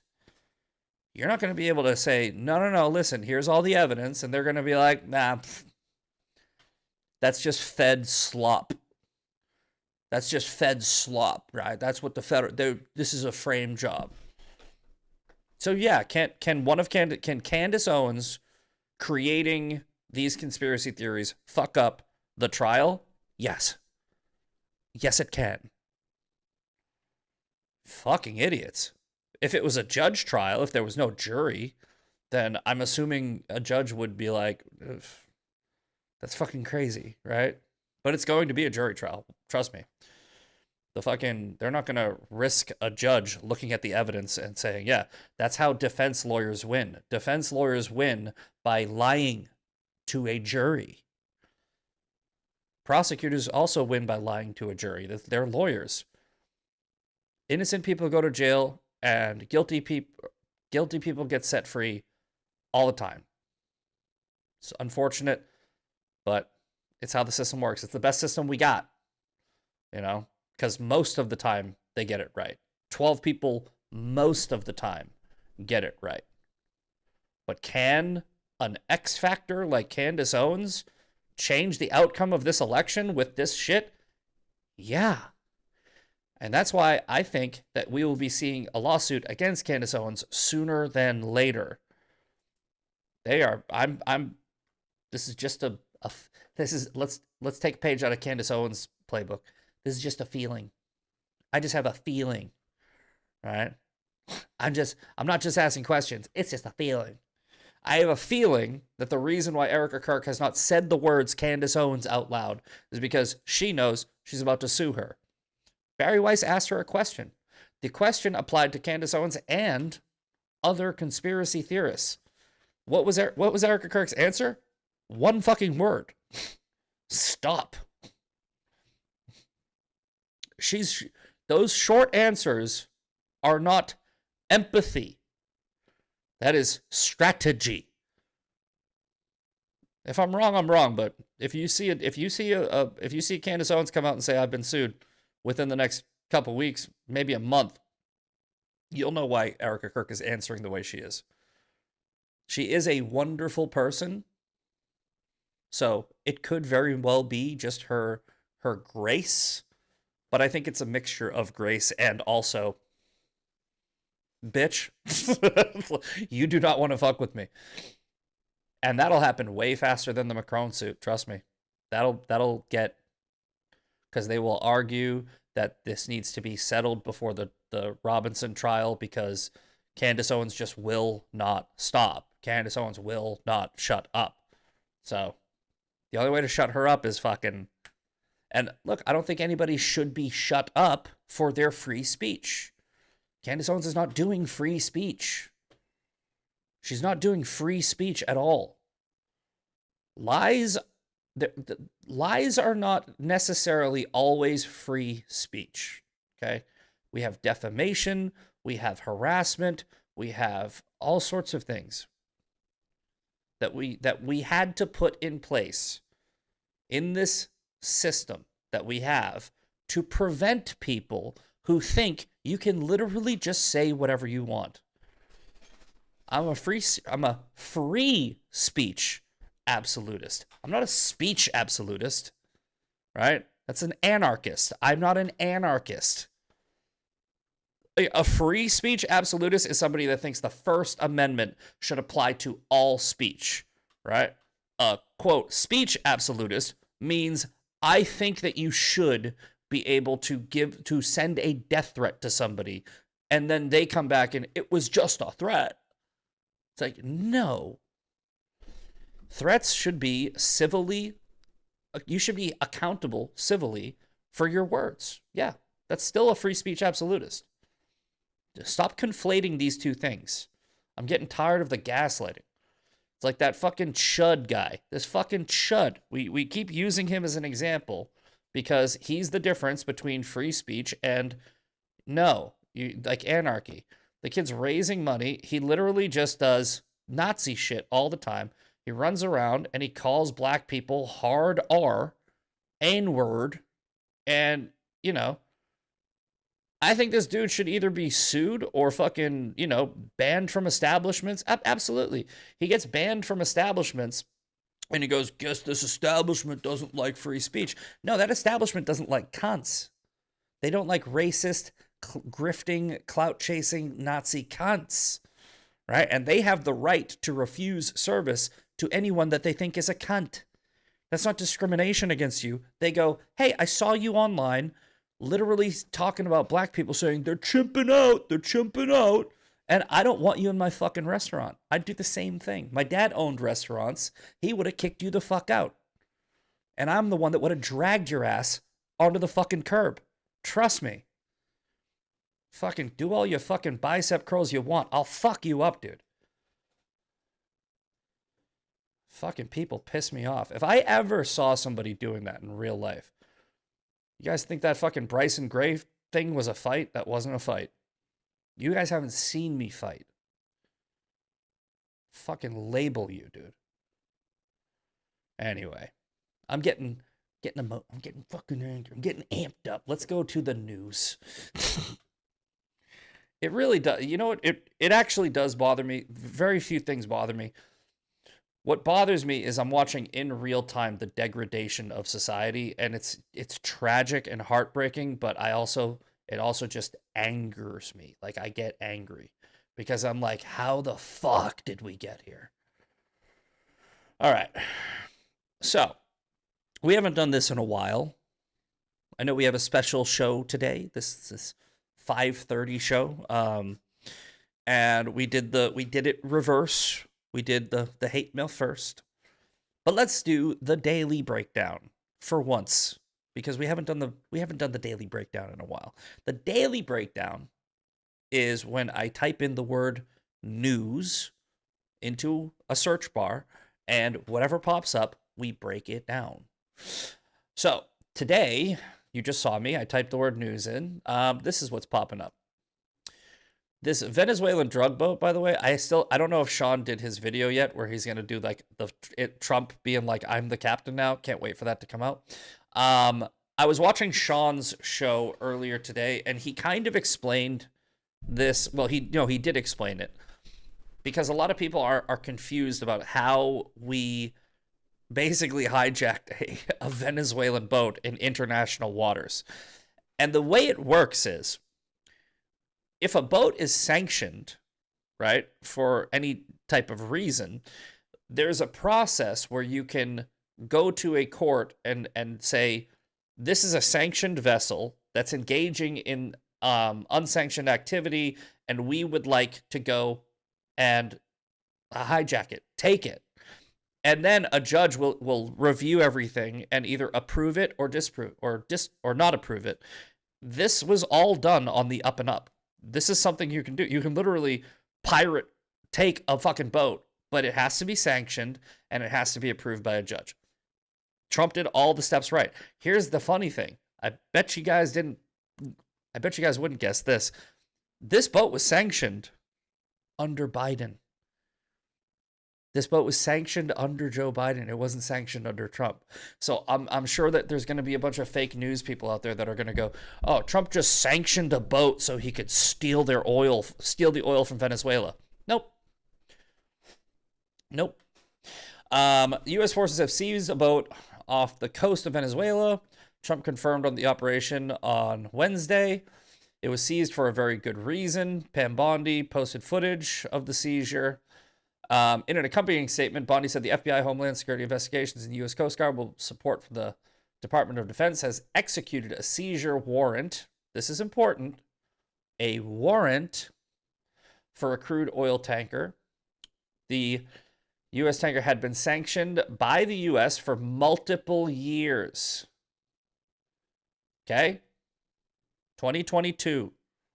Speaker 1: You're not going to be able to say, no, listen, here's all the evidence. And they're going to be like, nah, that's just Fed slop. That's just Fed slop, right? That's what this is a frame job. So yeah, can Candace Owens creating these conspiracy theories fuck up the trial? Yes. Yes, it can. Fucking idiots. If it was a judge trial, if there was no jury, then I'm assuming a judge would be like, that's fucking crazy, right? But it's going to be a jury trial. Trust me. They're not going to risk a judge looking at the evidence and saying, yeah, that's how defense lawyers win. Defense lawyers win by lying to a jury. Prosecutors also win by lying to a jury. They're lawyers. Innocent people go to jail and guilty people get set free all the time. It's unfortunate, but it's how the system works. It's the best system we got, because most of the time they get it right. 12 people most of the time get it right. But can an X factor like Candace Owens change the outcome of this election with this shit? Yeah. And that's why I think that we will be seeing a lawsuit against Candace Owens sooner than later. This is just let's take a page out of Candace Owens' playbook. This is just a feeling. I just have a feeling, right? I'm not just asking questions. It's just a feeling. I have a feeling that the reason why Erica Kirk has not said the words Candace Owens out loud is because she knows she's about to sue her. Barry Weiss asked her a question. The question applied to Candace Owens and other conspiracy theorists. What was Erica Kirk's answer? One fucking word. Stop. Those short answers are not empathy. That is strategy. If I'm wrong, I'm wrong. But if you see Candace Owens come out and say I've been sued within the next couple weeks, maybe a month, you'll know why Erica Kirk is answering the way she is. She is a wonderful person. So it could very well be just her grace, but I think it's a mixture of grace and also, bitch, you do not want to fuck with me. And that'll happen way faster than the Macron suit. Trust me. That'll get, because they will argue that this needs to be settled before the Robinson trial, because Candace Owens just will not stop. Candace Owens will not shut up. So the only way to shut her up is fucking... And look, I don't think anybody should be shut up for their free speech. Candace Owens is not doing free speech. She's not doing free speech at all. Lies are not necessarily always free speech. Okay? We have defamation, we have harassment, we have all sorts of things that we had to put in place in this system that we have to prevent people who think you can literally just say whatever you want. I'm a free speech absolutist. I'm not a speech absolutist, right? That's an anarchist. I'm not an anarchist. A free speech absolutist is somebody that thinks the First Amendment should apply to all speech, right? A quote, speech absolutist means I think that you should be able to send a death threat to somebody, and then they come back and it was just a threat. It's like, no. Threats should be civilly, you should be accountable civilly for your words. Yeah, that's still a free speech absolutist. Stop conflating these two things. I'm getting tired of the gaslighting. It's like that fucking chud guy. This fucking chud. We keep using him as an example because he's the difference between free speech and like anarchy. The kid's raising money. He literally just does Nazi shit all the time. He runs around and he calls black people hard R, N-word, and, I think this dude should either be sued or fucking, banned from establishments. Absolutely. He gets banned from establishments and he goes, guess this establishment doesn't like free speech. No, that establishment doesn't like cunts. They don't like racist, grifting, clout-chasing Nazi cunts, right? And they have the right to refuse service to anyone that they think is a cunt. That's not discrimination against you. They go, hey, I saw you online literally talking about black people, saying they're chimping out, and I don't want you in my fucking restaurant. I'd do the same thing. My dad owned restaurants. He would have kicked you the fuck out. And I'm the one that would have dragged your ass onto the fucking curb. Trust me. Fucking do all your fucking bicep curls you want. I'll fuck you up, dude. Fucking people piss me off. If I ever saw somebody doing that in real life, you guys think that fucking Bryson Gray thing was a fight? That wasn't a fight. You guys haven't seen me fight. Fucking label you, dude. Anyway, I'm getting fucking angry. I'm getting amped up. Let's go to the news. It really does. You know what? It actually does bother me. Very few things bother me. What bothers me is I'm watching in real time the degradation of society, and it's tragic and heartbreaking, but it also just angers me. Like, I get angry because I'm like, how the fuck did we get here? All right. So, we haven't done this in a while. I know we have a special show today. This is 5:30 show. And we did it reverse. We did the hate mail first. But let's do the daily breakdown for once, because we haven't done the daily breakdown in a while. The daily breakdown is when I type in the word news into a search bar, and whatever pops up, we break it down. So today, you just saw me. I typed the word news in. This is what's popping up. This Venezuelan drug boat, by the way, I don't know if Sean did his video yet where he's going to do like Trump being like, I'm the captain now. Can't wait for that to come out. I was watching Sean's show earlier today, and he kind of explained this. Well, he did explain it, because a lot of people are confused about how we basically hijacked a Venezuelan boat in international waters. And the way it works is, if a boat is sanctioned, right, for any type of reason, there's a process where you can go to a court and say, this is a sanctioned vessel that's engaging in unsanctioned activity, and we would like to go and hijack it, take it. And then a judge will review everything and either approve it or disapprove or not approve it. This was all done on the up and up. This is something you can do. You can literally take a fucking boat, but it has to be sanctioned and it has to be approved by a judge. Trump did all the steps right. Here's the funny thing. I bet you guys wouldn't guess this. This boat was sanctioned under Biden. This boat was sanctioned under Joe Biden. It wasn't sanctioned under Trump. So I'm sure that there's going to be a bunch of fake news people out there that are going to go, oh, Trump just sanctioned a boat so he could steal the oil from Venezuela. Nope. U.S. forces have seized a boat off the coast of Venezuela. Trump confirmed on the operation on Wednesday. It was seized for a very good reason. Pam Bondi posted footage of the seizure. In an accompanying statement, Bondi said the FBI, Homeland Security Investigations, and the U.S. Coast Guard, with support from the Department of Defense, has executed a seizure warrant. This is important. A warrant for a crude oil tanker. The U.S. tanker had been sanctioned by the U.S. for multiple years. Okay? 2022.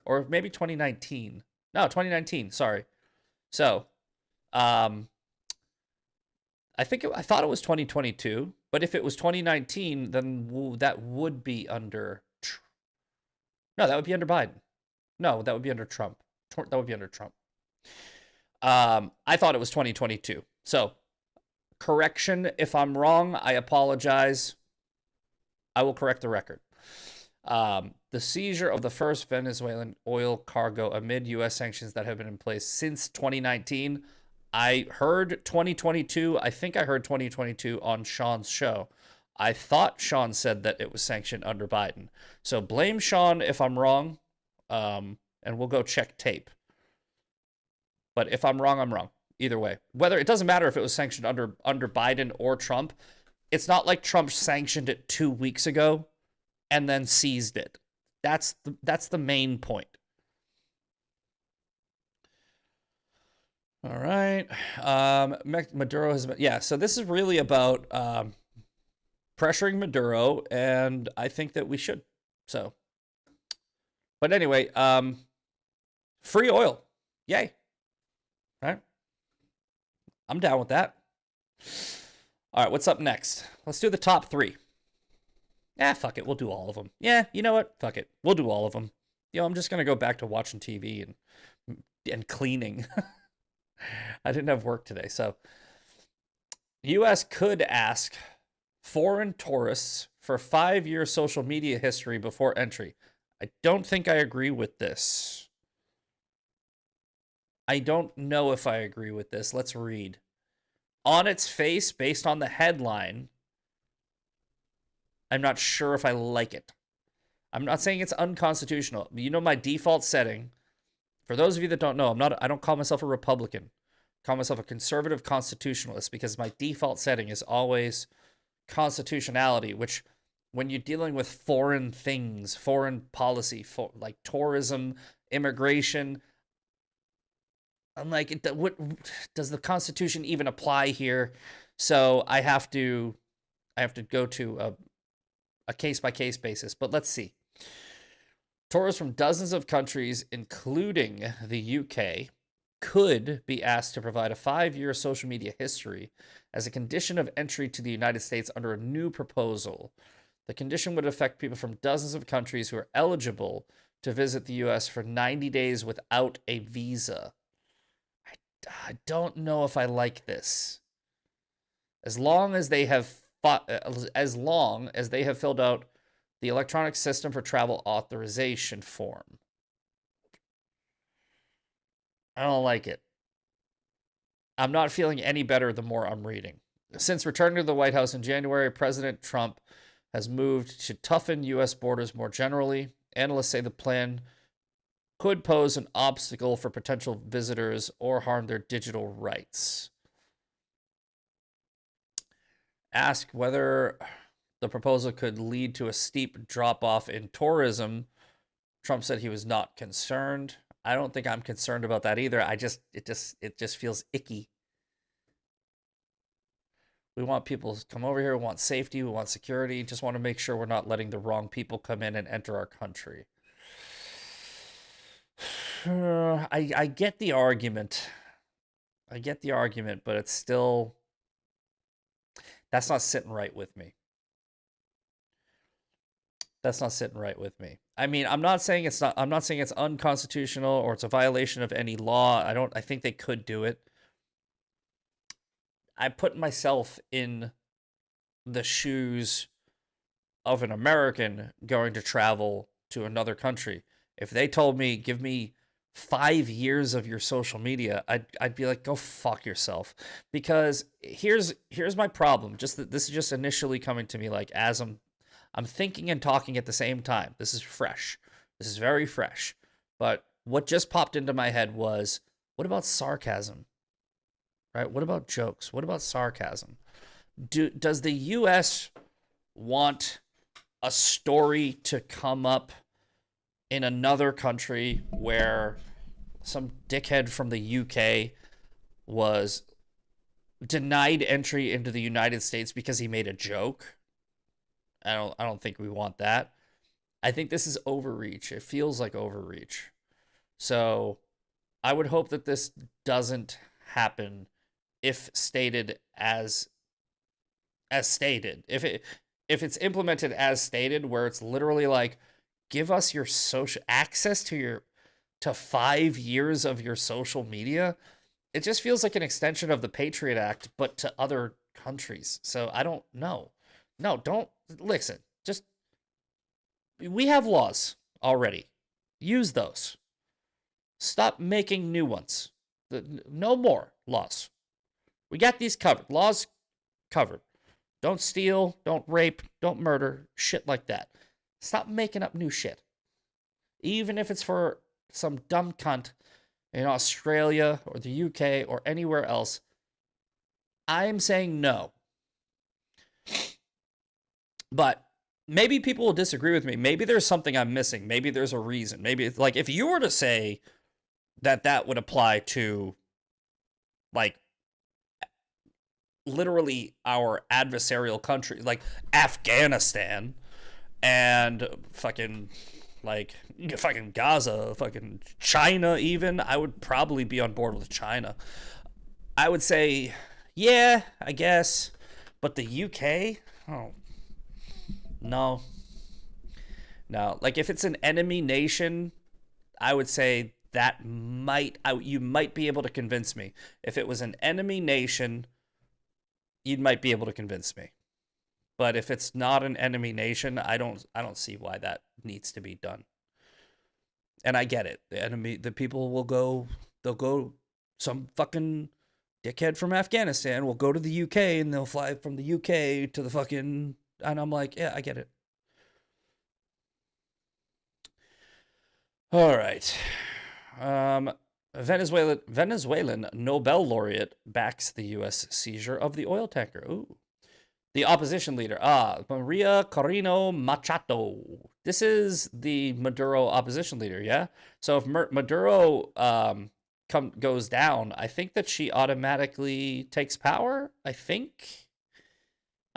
Speaker 1: Or maybe 2019. No, 2019. Sorry. So, I thought it was 2022, but if it was 2019, then that would be under. No, that would be under Biden. No, that would be under Trump. That would be under Trump. I thought it was 2022. So, correction if I'm wrong. I apologize. I will correct the record. The seizure of the first Venezuelan oil cargo amid U.S. sanctions that have been in place since 2019. I heard 2022. I think I heard 2022 on Sean's show. I thought Sean said that it was sanctioned under Biden. So blame Sean if I'm wrong, and we'll go check tape. But if I'm wrong, I'm wrong. Either way. It doesn't matter if it was sanctioned under Biden or Trump. It's not like Trump sanctioned it 2 weeks ago and then seized it. That's the main point. All right. Maduro has been, so this is really about pressuring Maduro, and I think that we should. So, but anyway, free oil. Yay. All right. I'm down with that. All right, what's up next? Let's do the top 3. Fuck it. We'll do all of them. Yeah, you know what? Fuck it. We'll do all of them. I'm just going to go back to watching TV and cleaning. I didn't have work today. So, U.S. could ask foreign tourists for 5-year social media history before entry. I don't think I agree with this. I don't know if I agree with this. Let's read. On its face, based on the headline, I'm not sure if I like it. I'm not saying it's unconstitutional. My default setting, for those of you that don't know, I don't call myself a Republican. I call myself a conservative constitutionalist because my default setting is always constitutionality, which when you're dealing with foreign things, foreign policy, like tourism, immigration, I'm like, what does the Constitution even apply here? So I have to go to a case-by-case basis. But let's see. Tourists from dozens of countries, including the UK, could be asked to provide a 5-year social media history as a condition of entry to the United States under a new proposal. The condition would affect people from dozens of countries who are eligible to visit the U.S. for 90 days without a visa. I don't know if I like this. As long as they have filled out the electronic system for travel authorization form. I don't like it. I'm not feeling any better the more I'm reading. Since returning to the White House in January, President Trump has moved to toughen U.S. borders more generally. Analysts say the plan could pose an obstacle for potential visitors or harm their digital rights. Asked whether the proposal could lead to a steep drop-off in tourism, Trump said he was not concerned. I don't think I'm concerned about that either. It just feels icky. We want people to come over here. We want safety. We want security. Just want to make sure we're not letting the wrong people come in and enter our country. I get the argument. But it's still... That's not sitting right with me. I mean, I'm not saying it's unconstitutional or it's a violation of any law. I think they could do it. I put myself in the shoes of an American going to travel to another country. If they told me, give me 5 years of your social media, I'd be like, go fuck yourself. Because here's my problem. This is just initially coming to me like as I'm thinking and talking at the same time. This is fresh. This is very fresh. But what just popped into my head was, what about sarcasm? Right? What about jokes? What about sarcasm? Does the U.S. want a story to come up in another country where some dickhead from the UK was denied entry into the United States because he made a joke? I don't think we want that. I think this is overreach. It feels like overreach. So I would hope that this doesn't happen if stated as stated. If it's implemented as stated, where it's literally like, give us your social access to 5 years of your social media. It just feels like an extension of the Patriot Act, but to other countries. So I don't know. No, don't listen. Just, we have laws already. Use those. Stop making new ones. No more laws. We got these covered. Laws covered. Don't steal, don't rape, don't murder, shit like that. Stop making up new shit. Even if it's for some dumb cunt in Australia or the UK or anywhere else, I'm saying no. But maybe people will disagree with me. Maybe there's something I'm missing. Maybe there's a reason. Maybe it's like, if you were to say that would apply to, like, literally our adversarial country, like Afghanistan and fucking Gaza, fucking China even, I would probably be on board with China. I would say, yeah, I guess. But the UK? Oh, no. No. Like, if it's an enemy nation, I would say that you might be able to convince me. If it was an enemy nation, you might be able to convince me. But if it's not an enemy nation, I don't see why that needs to be done. And I get it. The people will go, some fucking dickhead from Afghanistan will go to the UK and they'll fly from the UK to the fucking, and I'm like, yeah, I get it. All right. Venezuelan Nobel laureate backs the U.S. seizure of the oil tanker. Ooh. The opposition leader, Maria Corina Machado. This is the Maduro opposition leader, yeah? So if Maduro goes down, I think that she automatically takes power, I think.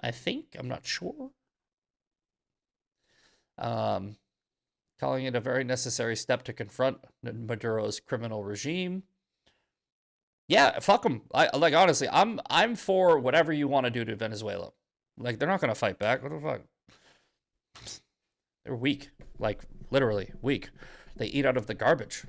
Speaker 1: I'm not sure. Calling it a very necessary step to confront Maduro's criminal regime. Yeah, fuck them. Honestly, I'm for whatever you want to do to Venezuela. Like, they're not gonna fight back. What the fuck? They're weak, like literally weak. They eat out of the garbage.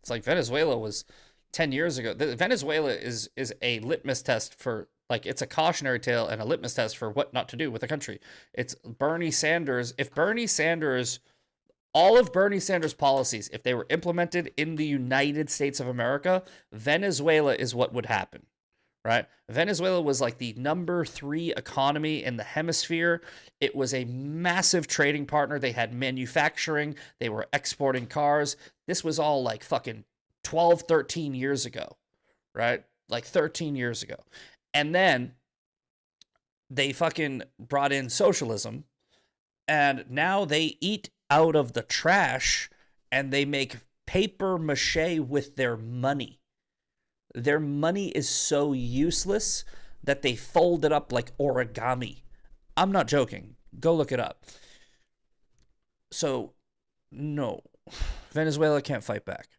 Speaker 1: It's like Venezuela was 10 years ago. Venezuela is a litmus test for, like, it's a cautionary tale and a litmus test for what not to do with the country. It's Bernie Sanders. If Bernie Sanders, all of Bernie Sanders' policies, if they were implemented in the United States of America, Venezuela is what would happen, right? Venezuela was like the number 3 economy in the hemisphere. It was a massive trading partner. They had manufacturing. They were exporting cars. This was all like fucking 12, 13 years ago, right? Like 13 years ago. And then they fucking brought in socialism, and now they eat out of the trash and they make paper mache with their money. Their money is so useless that they fold it up like origami. I'm not joking. Go look it up. So, no. Venezuela can't fight back.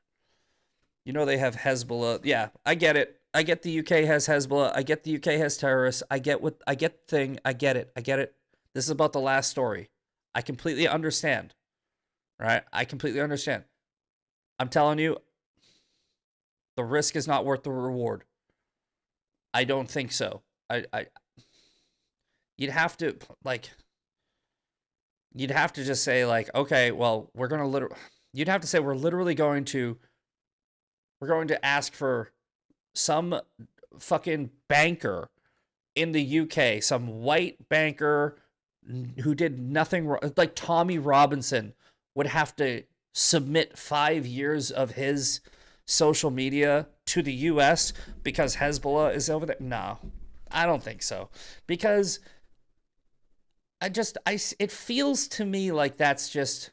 Speaker 1: You know they have Hezbollah. Yeah, I get it. I get the UK has Hezbollah. I get the UK has terrorists. I get the thing. I get it. This is about the last story. I completely understand. Right? I completely understand. I'm telling you, the risk is not worth the reward. I don't think so. You'd have to just say like, okay, well, you'd have to say we're going to ask for some fucking banker in the UK, some white banker who did nothing wrong, like Tommy Robinson would have to submit 5 years of his social media to the US because Hezbollah is over there. No, I don't think so. Because it feels to me like that's just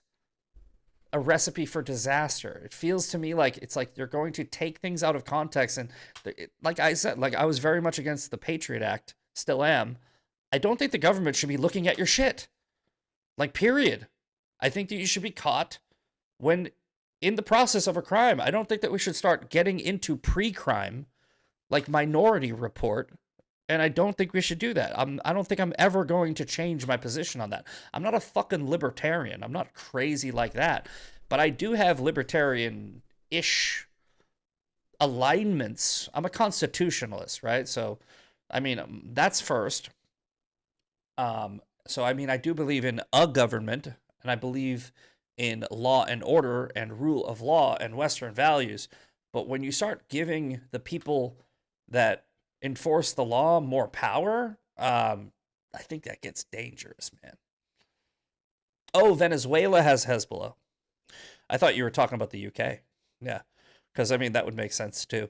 Speaker 1: a recipe for disaster. It feels to me like it's like they're going to take things out of context. And like I said, like I was very much against the Patriot Act, still am. I don't think the government should be looking at your shit. Like, period. I think that you should be caught when in the process of a crime. I don't think that we should start getting into pre-crime like Minority Report. And I don't think we should do that. I don't think I'm ever going to change my position on that. I'm not a fucking libertarian. I'm not crazy like that. But I do have libertarian-ish alignments. I'm a constitutionalist, right? So, I mean, that's first. So, I mean, I do believe in a government, and I believe in law and order and rule of law and Western values. But when you start giving the people that enforce the law more power, I think that gets dangerous, man. Oh, Venezuela has Hezbollah. I thought you were talking about the UK. Yeah, because, I mean, that would make sense, too.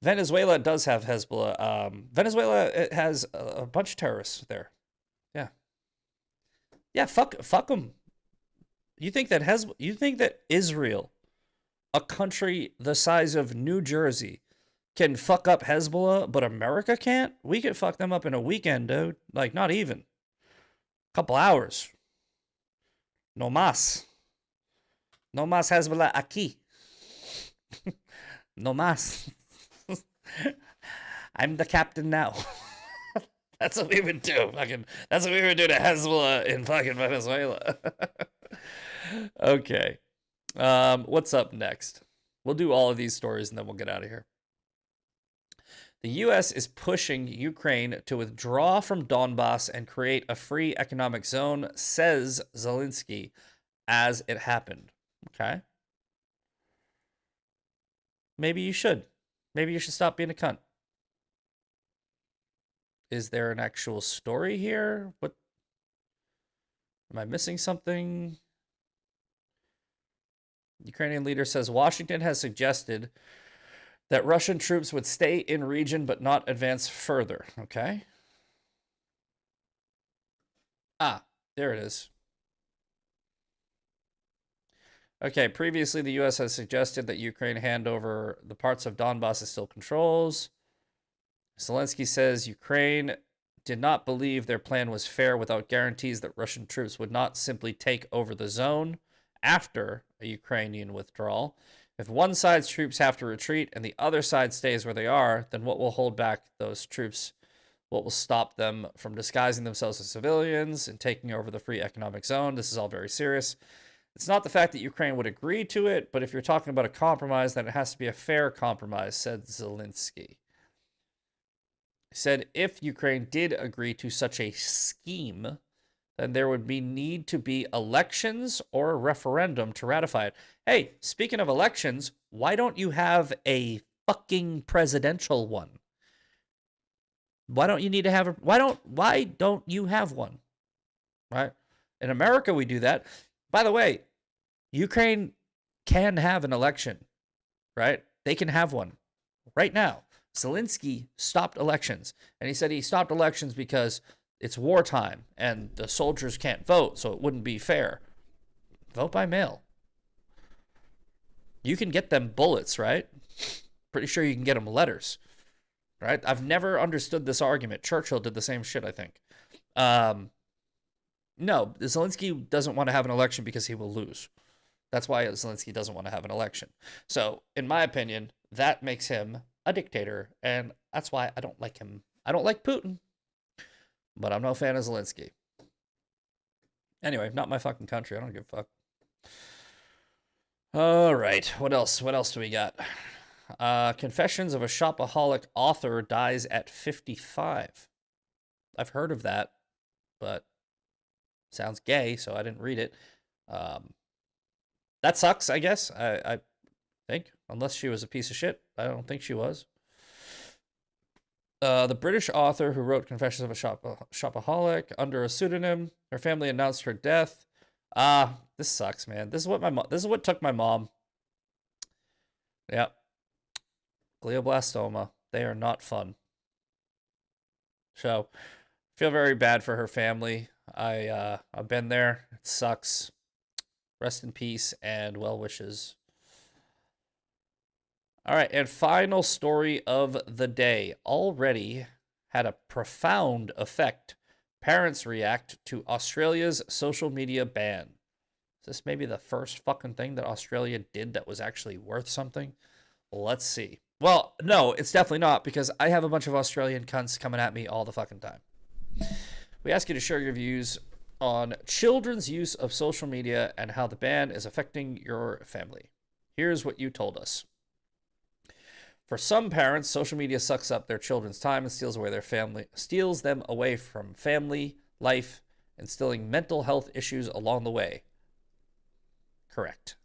Speaker 1: Venezuela does have Hezbollah. Venezuela, it has a bunch of terrorists there. Yeah. Yeah, fuck them. You think that Israel, a country the size of New Jersey, can fuck up Hezbollah, but America can't? We could fuck them up in a weekend, dude. Like, not even. Couple hours. No más. No más Hezbollah aquí. No más. I'm the captain now. That's what we would do. That's what we would do to Hezbollah in fucking Venezuela. Okay. What's up next? We'll do all of these stories and then we'll get out of here. The U.S. is pushing Ukraine to withdraw from Donbass and create a free economic zone, says Zelensky, as it happened. Okay. Maybe you should. Maybe you should stop being a cunt. Is there an actual story here? What? Am I missing something? Ukrainian leader says Washington has suggested that Russian troops would stay in region but not advance further. Okay. Ah, there it is. Okay, previously the U.S. has suggested that Ukraine hand over the parts of Donbass it still controls. Zelensky says Ukraine did not believe their plan was fair without guarantees that Russian troops would not simply take over the zone after a Ukrainian withdrawal. If one side's troops have to retreat and the other side stays where they are, then what will hold back those troops What will stop them from disguising themselves as civilians and taking over the free economic zone? This is all very serious. It's not the fact that Ukraine would agree to it, but if you're talking about a compromise, then it has to be a fair compromise, said Zelensky. He said if Ukraine did agree to such a scheme, then there would need to be elections or a referendum to ratify it. Hey, speaking of elections, why don't you have a fucking presidential one? Why don't you need to have a why don't you have one? Right? In America we do that. By the way, Ukraine can have an election, right? They can have one right now. Zelensky stopped elections, and he said he stopped elections because it's wartime and the soldiers can't vote, so it wouldn't be fair. Vote by mail. You can get them bullets, right? Pretty sure you can get them letters, right? I've never understood this argument. Churchill did the same shit, I think. No, Zelensky doesn't want to have an election because he will lose. That's why Zelensky doesn't want to have an election. So, in my opinion, that makes him a dictator, and that's why I don't like him. I don't like Putin, but I'm no fan of Zelensky. Anyway, not my fucking country. I don't give a fuck. All right, what else? What else do we got? Confessions of a shopaholic author dies at 55. I've heard of that, but sounds gay, so I didn't read it. That sucks, I guess. I think, unless she was a piece of shit. I don't think she was. The British author who wrote Confessions of a Shopaholic under a pseudonym. Her family announced her death. This sucks, man. This is what took my mom. Yep. Glioblastoma. They are not fun. So, feel very bad for her family. I've been there. It sucks. Rest in peace and well wishes. All right, and final story of the day. Already had a profound effect. Parents react to Australia's social media ban. Is this maybe the first fucking thing that Australia did that was actually worth something? Let's see. Well, no, it's definitely not, because I have a bunch of Australian cunts coming at me all the fucking time. We ask you to share your views on children's use of social media and how the ban is affecting your family. Here's what you told us. For some parents, social media sucks up their children's time and steals them away from family, life, instilling mental health issues along the way. Correct.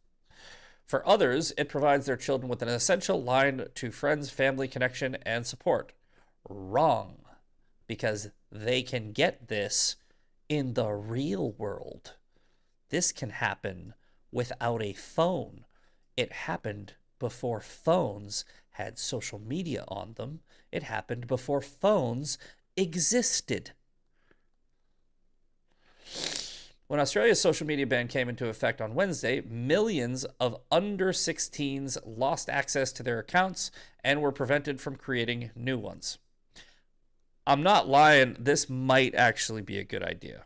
Speaker 1: For others, it provides their children with an essential line to friends, family connection, and support. Wrong. Because they can get this in the real world. This can happen without a phone. It happened before phones had social media on them. It happened before phones existed. When Australia's social media ban came into effect on Wednesday, millions of under 16s lost access to their accounts and were prevented from creating new ones. I'm not lying, this might actually be a good idea.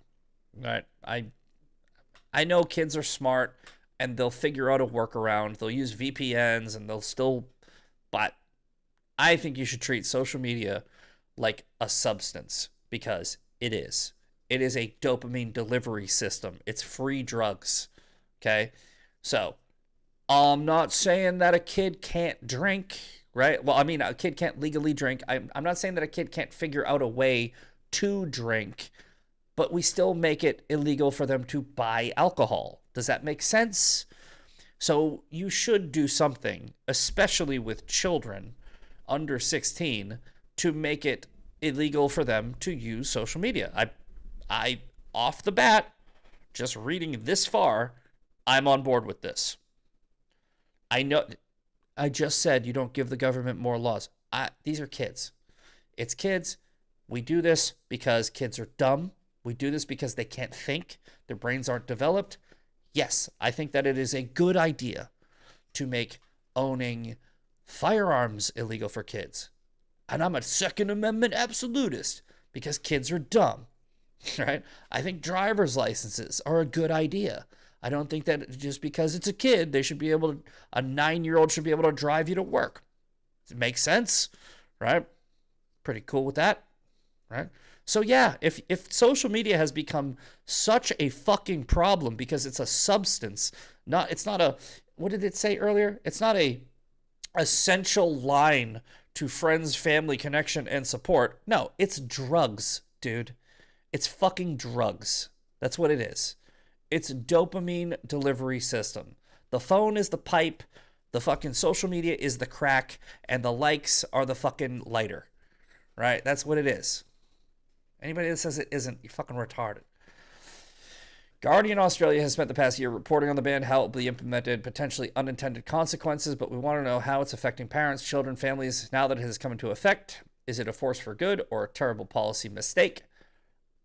Speaker 1: Right? I know kids are smart and they'll figure out a workaround. They'll use VPNs and they'll still, but I think you should treat social media like a substance, because it is. It is a dopamine delivery system. It's free drugs. Okay? So, I'm not saying that a kid can't drink, right? Well, I mean, a kid can't legally drink. I'm not saying that a kid can't figure out a way to drink, but we still make it illegal for them to buy alcohol. Does that make sense? So you should do something, especially with children under 16, to make it illegal for them to use social media. I off the bat, just reading this far, I'm on board with this. I know, I just said you don't give the government more laws. These are kids. It's kids. We do this because kids are dumb. We do this because they can't think. Their brains aren't developed. Yes, I think that it is a good idea to make owning firearms illegal for kids. And I'm a Second Amendment absolutist because kids are dumb, right? I think driver's licenses are a good idea. I don't think that just because it's a kid, they should be able to, a 9-year-old should be able to drive you to work. Does it make sense? Right? Pretty cool with that, right? So yeah, if social media has become such a fucking problem because it's a substance, it's not a, what did it say earlier? It's not a essential line to friends, family, connection, and support. No, it's drugs, dude. It's fucking drugs. That's what it is. It's dopamine delivery system. The phone is the pipe, the fucking social media is the crack, and the likes are the fucking lighter. Right? That's what it is. Anybody that says it isn't, you're fucking retarded. Guardian Australia has spent the past year reporting on the ban, how it will be implemented, potentially unintended consequences, but we want to know how it's affecting parents, children, families now that it has come into effect. Is it a force for good or a terrible policy mistake?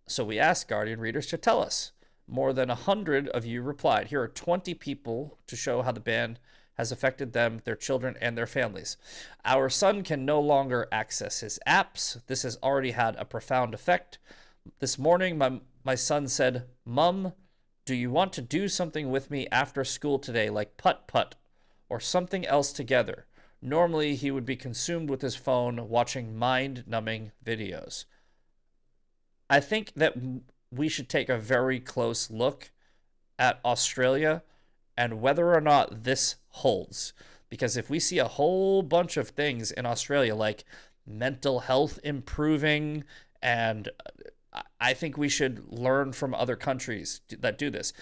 Speaker 1: So we asked Guardian readers to tell us. More than 100 of you replied. Here are 20 people to show how the ban has affected them, their children, and their families. Our son can no longer access his apps. This has already had a profound effect. This morning, my son said, "Mom, do you want to do something with me after school today, like putt-putt or something else together?" Normally, he would be consumed with his phone watching mind-numbing videos. I think that we should take a very close look at Australia and whether or not this holds. Because if we see a whole bunch of things in Australia, like mental health improving, and I think we should learn from other countries that do this.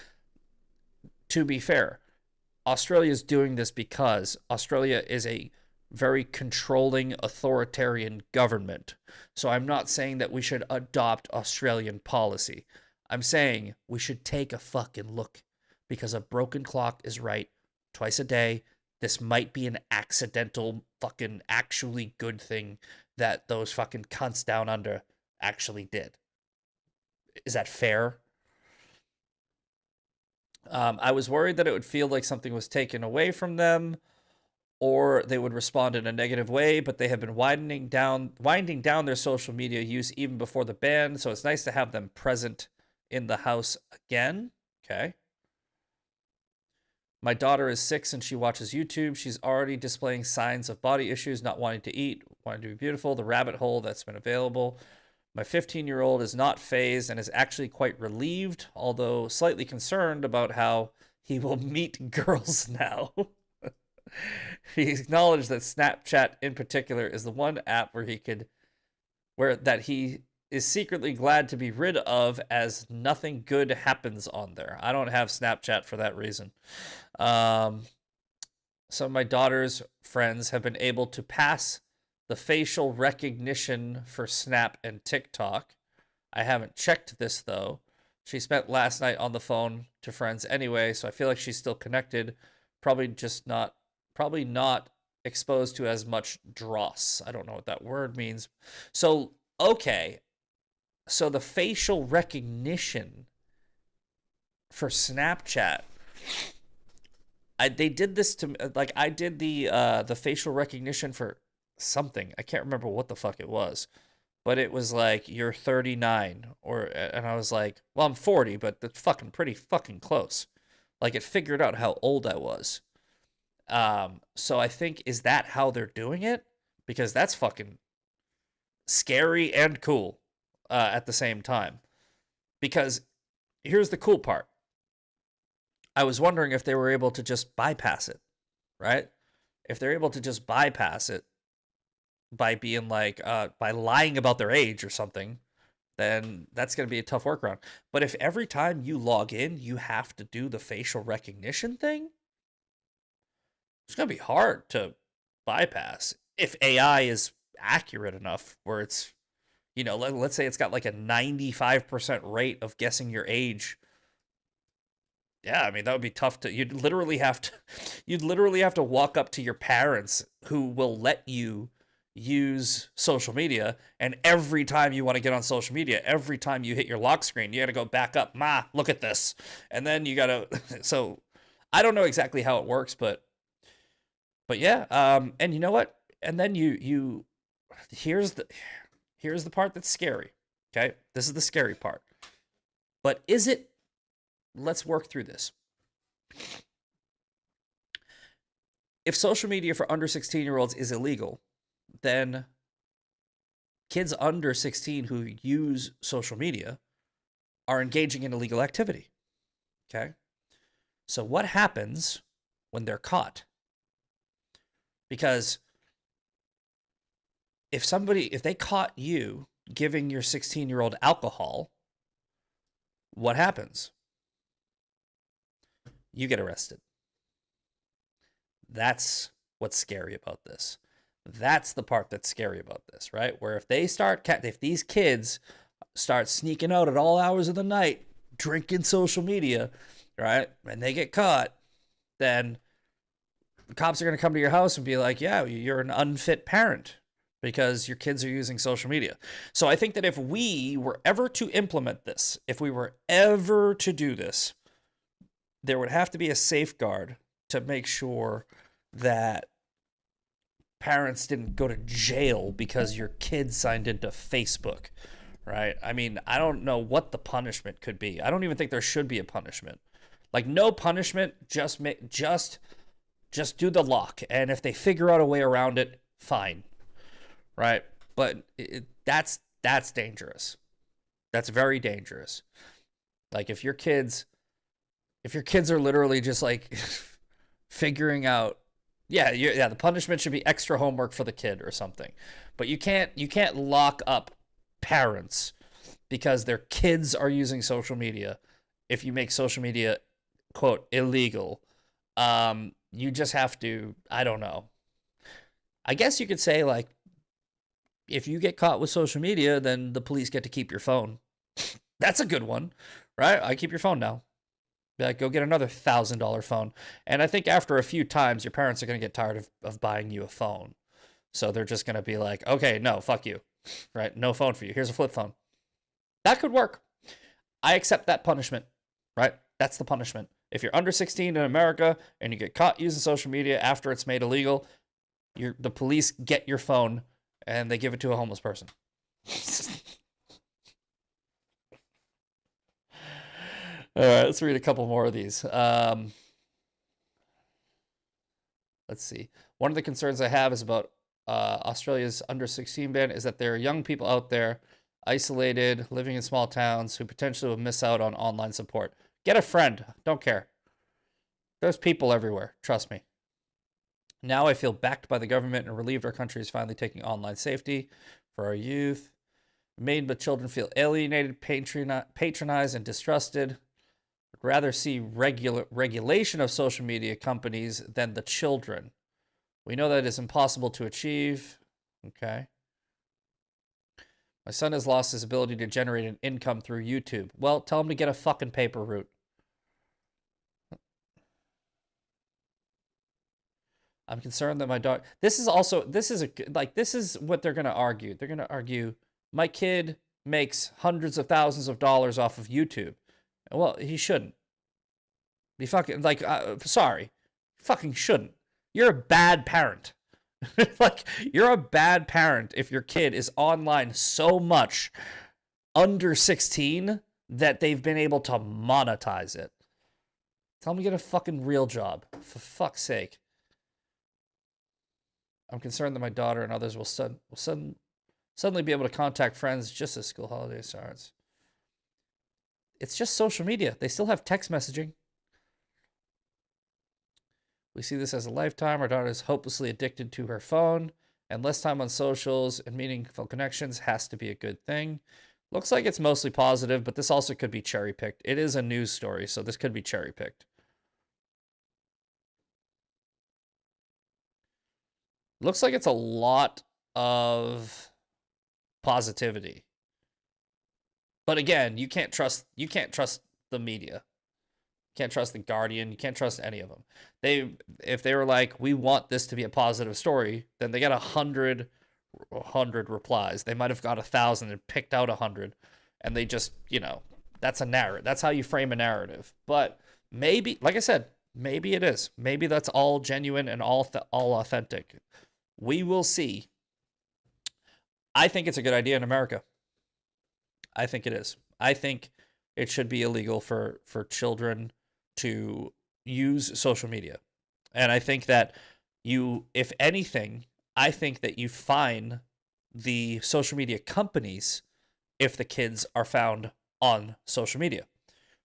Speaker 1: To be fair, Australia is doing this because Australia is a very controlling authoritarian government. So I'm not saying that we should adopt Australian policy. I'm saying we should take a fucking look, because a broken clock is right twice a day. This might be an accidental fucking actually good thing that those fucking cunts down under actually did. Is that fair? I was worried that it would feel like something was taken away from them, or they would respond in a negative way, but they have been winding down their social media use even before the ban, so it's nice to have them present in the house again. Okay. My daughter is 6 and she watches YouTube. She's already displaying signs of body issues, not wanting to eat, wanting to be beautiful, the rabbit hole that's been available. My 15-year-old is not phased and is actually quite relieved, although slightly concerned about how he will meet girls now. He acknowledged that Snapchat in particular is the one app where he is secretly glad to be rid of, as nothing good happens on there. I don't have Snapchat for that reason. Some of my daughter's friends have been able to pass the facial recognition for Snap and TikTok. I haven't checked this, though. She spent last night on the phone to friends anyway, so I feel like she's still connected. Probably not exposed to as much dross. I don't know what that word means. So, okay. So the facial recognition for Snapchat, they did this to, like, I did the facial recognition for something. I can't remember what the fuck it was, but it was like, you're 39, and I was like, well, I'm 40, but that's fucking pretty fucking close. Like, it figured out how old I was. So I think, is that how they're doing it? Because that's fucking scary and cool at the same time. Because here's the cool part. I was wondering if they were able to just bypass it, right? If they're able to just bypass it by being like, by lying about their age or something, then that's going to be a tough workaround. But if every time you log in, you have to do the facial recognition thing, it's going to be hard to bypass if AI is accurate enough where it's, let's say it's got like a 95% rate of guessing your age. Yeah, I mean, that would be tough to, you'd literally have to walk up to your parents who will let you use social media, and every time you want to get on social media, every time you hit your lock screen, you got to go back up. Ma, look at this. And then you got to, so I don't know exactly how it works, but yeah, and you know what? And then here's the part that's scary. Okay? This is the scary part. But let's work through this. If social media for under 16-year-olds is illegal, then kids under 16 who use social media are engaging in illegal activity. Okay? So what happens when they're caught? Because if they caught you giving your 16-year-old alcohol, what happens? You get arrested. That's what's scary about this. That's the part that's scary about this, right? Where if these kids start sneaking out at all hours of the night, drinking social media, right, and they get caught, then the cops are going to come to your house and be like, yeah, you're an unfit parent because your kids are using social media. So I think that if we were ever to implement this, if we were ever to do this, there would have to be a safeguard to make sure that parents didn't go to jail because your kid signed into Facebook, right? I mean, I don't know what the punishment could be. I don't even think there should be a punishment. Like, no punishment, just do the lock. And if they figure out a way around it, fine, right? But that's dangerous. That's very dangerous. Like, if your kids are literally just like figuring out, the punishment should be extra homework for the kid or something. But you can't lock up parents because their kids are using social media. If you make social media, quote, illegal, you just have to, I don't know. I guess you could say, like, if you get caught with social media, then the police get to keep your phone. That's a good one, right? I keep your phone now. Like, go get another $1,000 phone. And I think after a few times, your parents are going to get tired of buying you a phone. So they're just going to be like, okay, no, fuck you, right? No phone for you. Here's a flip phone. That could work. I accept that punishment, right? That's the punishment. If you're under 16 in America and you get caught using social media after it's made illegal, the police get your phone and they give it to a homeless person. All right, let's read a couple more of these. Let's see. One of the concerns I have is about Australia's under 16 ban is that there are young people out there isolated, living in small towns who potentially will miss out on online support. Get a friend. Don't care. There's people everywhere. Trust me. Now I feel backed by the government and relieved our country is finally taking online safety for our youth. Made but children feel alienated, patronized, and distrusted. I'd rather see regulation of social media companies than the children. We know that it is impossible to achieve. Okay. My son has lost his ability to generate an income through YouTube. Well, tell him to get a fucking paper route. I'm concerned that my daughter... This is what they're going to argue. They're going to argue, my kid makes hundreds of thousands of dollars off of YouTube. Well, he shouldn't. He fucking, sorry. Fucking shouldn't. You're a bad parent. Like, you're a bad parent if your kid is online so much under 16 that they've been able to monetize it. Tell them to get a fucking real job, for fuck's sake. I'm concerned that my daughter and others will suddenly be able to contact friends just as school holidays starts. It's just social media. They still have text messaging. We see this as a lifetime. Our daughter is hopelessly addicted to her phone, and less time on socials and meaningful connections has to be a good thing. Looks like it's mostly positive, but this also could be cherry-picked. It is a news story, so this could be cherry-picked. Looks like it's a lot of positivity. But again, you can't trust the media. You can't trust the Guardian. You can't trust any of them. If they were like, we want this to be a positive story, then they got 100 replies. They might have got 1,000 and picked out 100, and they just, that's a narrative. That's how you frame a narrative. But maybe, like I said, maybe it is. Maybe that's all genuine and all authentic. We will see. I think it's a good idea in America. I think it is. I think it should be illegal for children to use social media. And I think that if anything, I think that you fine the social media companies if the kids are found on social media.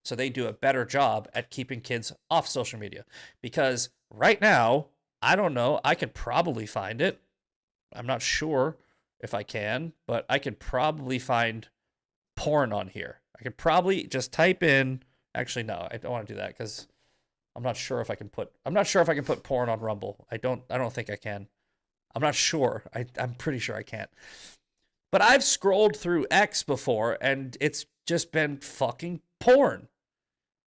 Speaker 1: So they do a better job at keeping kids off social media. Because right now, I don't know, I could probably find it. I'm not sure if I can, but I could probably find porn on here. I could probably just type in, actually no, I don't want to do that because I'm not sure if I can put porn on Rumble. I don't think I can. I'm not sure. I'm pretty sure I can't. But I've scrolled through X before and it's just been fucking porn.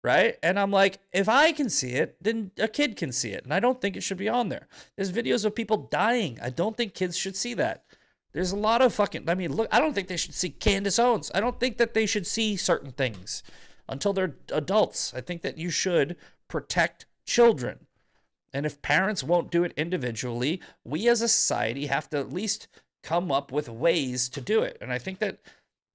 Speaker 1: Right? And I'm like, if I can see it, then a kid can see it. And I don't think it should be on there. There's videos of people dying. I don't think kids should see that. There's a lot of fucking, I mean, look, I don't think they should see Candace Owens. I don't think that they should see certain things until they're adults. I think that you should protect children. And if parents won't do it individually, we as a society have to at least come up with ways to do it. And I think that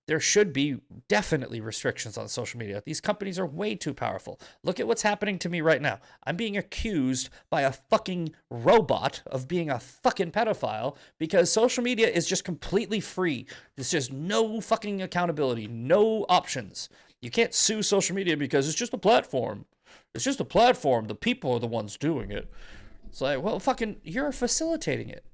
Speaker 1: there should be definitely restrictions on social media. These companies are way too powerful. Look at what's happening to me right now. I'm being accused by a fucking robot of being a fucking pedophile because social media is just completely free. There's just no fucking accountability, no options. You can't sue social media because it's just a platform. It's just a platform. The people are the ones doing it. It's like, well, fucking, you're facilitating it.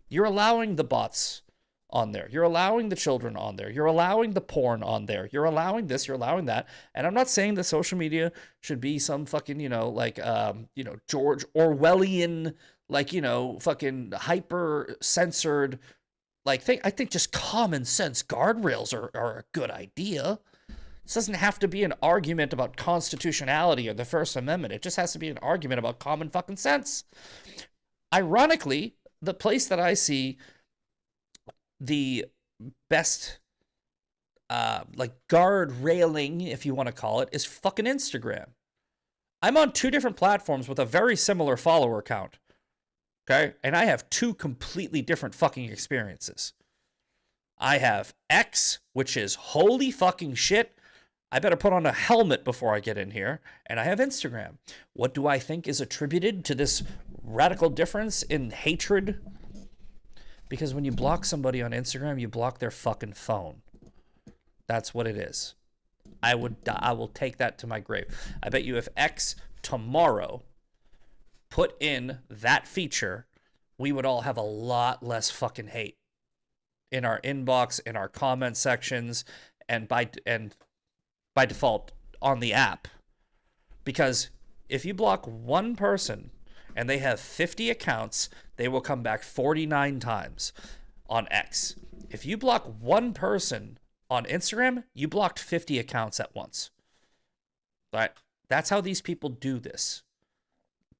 Speaker 1: You're allowing the bots on there. You're allowing the children on there. You're allowing the porn on there. You're allowing this, you're allowing that. And I'm not saying that social media should be some fucking, George Orwellian, fucking hyper censored, thing. I think just common sense guardrails are a good idea. This doesn't have to be an argument about constitutionality or the First Amendment. It just has to be an argument about common fucking sense. Ironically, the place that I see the best guard railing, if you want to call it, is fucking Instagram. I'm on two different platforms with a very similar follower count. Okay? And I have two completely different fucking experiences. I have X, which is holy fucking shit. I better put on a helmet before I get in here. And I have Instagram. What do I think is attributed to this radical difference in hatred? Because when you block somebody on Instagram, you block their fucking phone. That's what it is. I will take that to my grave. I bet you if X tomorrow put in that feature, we would all have a lot less fucking hate in our inbox, in our comment sections, and by default on the app. Because if you block one person and they have 50 accounts, they will come back 49 times on X. If you block one person on Instagram, you blocked 50 accounts at once. Right? That's how these people do this.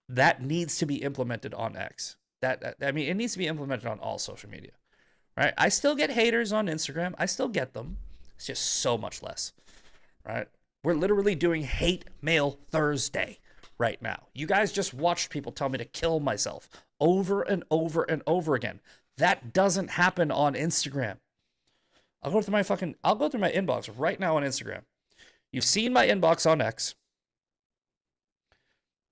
Speaker 1: That needs to be implemented on X. It needs to be implemented on all social media. Right? I still get haters on Instagram. I still get them. It's just so much less. Right? We're literally doing Hate Mail Thursday right now. You guys just watched people tell me to kill myself over and over and over again. That doesn't happen on Instagram. I'll go through my inbox right now on Instagram. You've seen my inbox on X.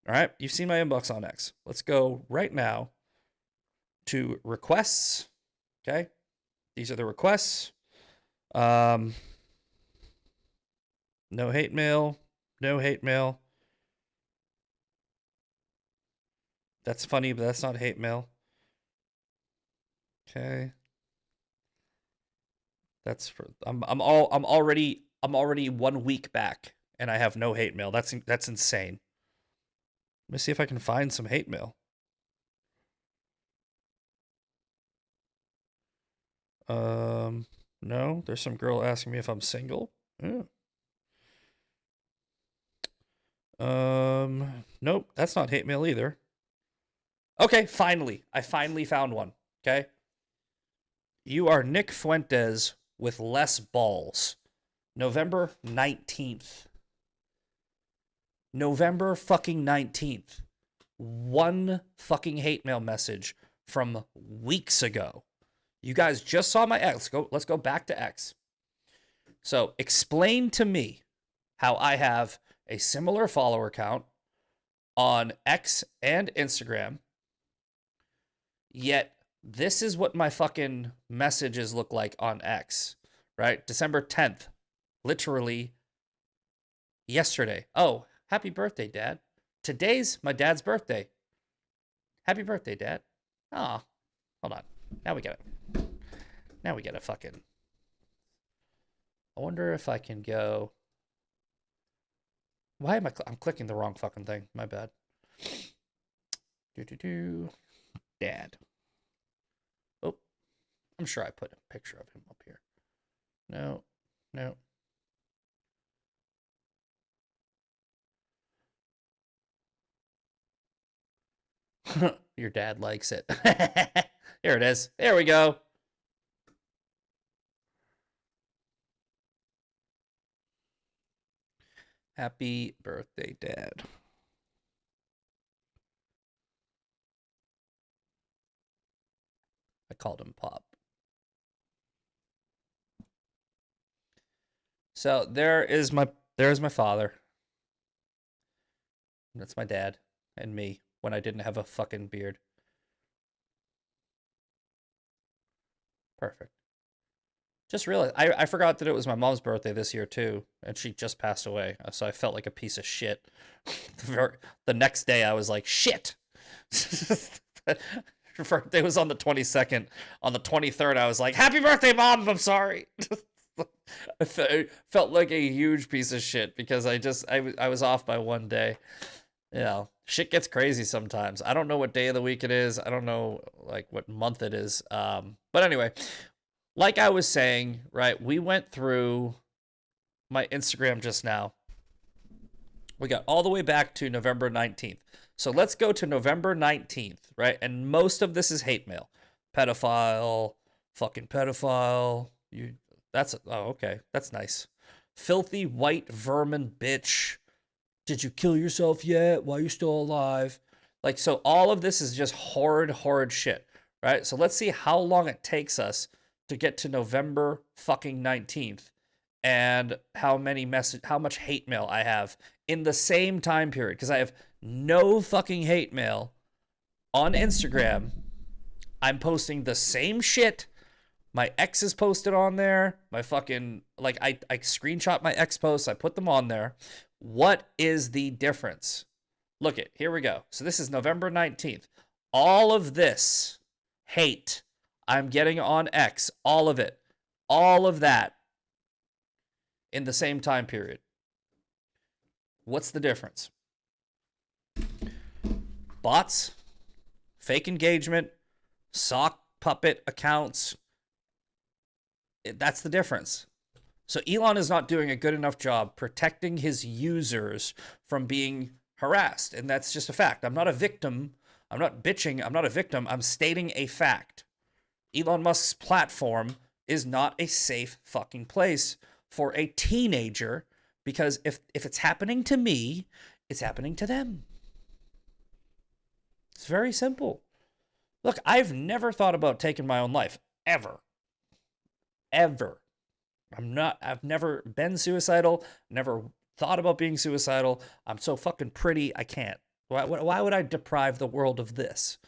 Speaker 1: All right? You've seen my inbox on X. Let's go right now to requests. Okay? These are the requests. No hate mail. No hate mail. That's funny, but that's not hate mail. Okay. That's for I'm already 1 week back and I have no hate mail. That's insane. Let me see if I can find some hate mail. No, there's some girl asking me if I'm single. Yeah. Nope, that's not hate mail either. Okay, finally. I finally found one. Okay. You are Nick Fuentes with less balls. November 19th. November fucking 19th. One fucking hate mail message from weeks ago. You guys just saw my X. Let's go back to X. So explain to me how I have a similar follower count on X and Instagram, yet this is what my fucking messages look like on X, right? December 10th, literally yesterday. Oh, happy birthday, Dad. Today's my dad's birthday. Happy birthday, Dad. Ah, hold on. Now we get a fucking... I wonder if I can go... Why am I'm clicking the wrong fucking thing. My bad. Dad. Oh, I'm sure I put a picture of him up here. No. Your dad likes it. Here it is. There we go. Happy birthday, Dad. I called him Pop. So there's my father. That's my dad and me when I didn't have a fucking beard. Perfect. Just realized I forgot that it was my mom's birthday this year too, and she just passed away. So I felt like a piece of shit. The next day I was like, shit. Her birthday was on the 22nd. On the 23rd I was like, happy birthday, Mom. I'm sorry. I felt like a huge piece of shit because I was off by one day. You know, shit gets crazy sometimes. I don't know what day of the week it is. I don't know like what month it is. But anyway, like I was saying, right, we went through my Instagram just now. We got all the way back to November 19th. So let's go to November 19th, right? And most of this is hate mail. Pedophile, fucking pedophile. Okay, that's nice. Filthy white vermin bitch. Did you kill yourself yet? Why are you still alive? Like, so all of this is just horrid shit, right? So let's see how long it takes us to get to November fucking 19th and how much hate mail I have in the same time period. Because I have no fucking hate mail on Instagram. I'm posting the same shit. My ex is posted on there. My fucking, like, I screenshot my ex posts. I put them on there. What is the difference? Look it, here we go. So this is November 19th. All of this hate I'm getting on X, all of it, all of that in the same time period. What's the difference? Bots, fake engagement, sock puppet accounts. That's the difference. So Elon is not doing a good enough job protecting his users from being harassed. And that's just a fact. I'm not a victim. I'm not bitching. I'm not a victim. I'm stating a fact. Elon Musk's platform is not a safe fucking place for a teenager because if it's happening to me, it's happening to them. It's very simple. Look, I've never thought about taking my own life. Ever. I've never been suicidal, never thought about being suicidal. I'm so fucking pretty, I can't. Why would I deprive the world of this?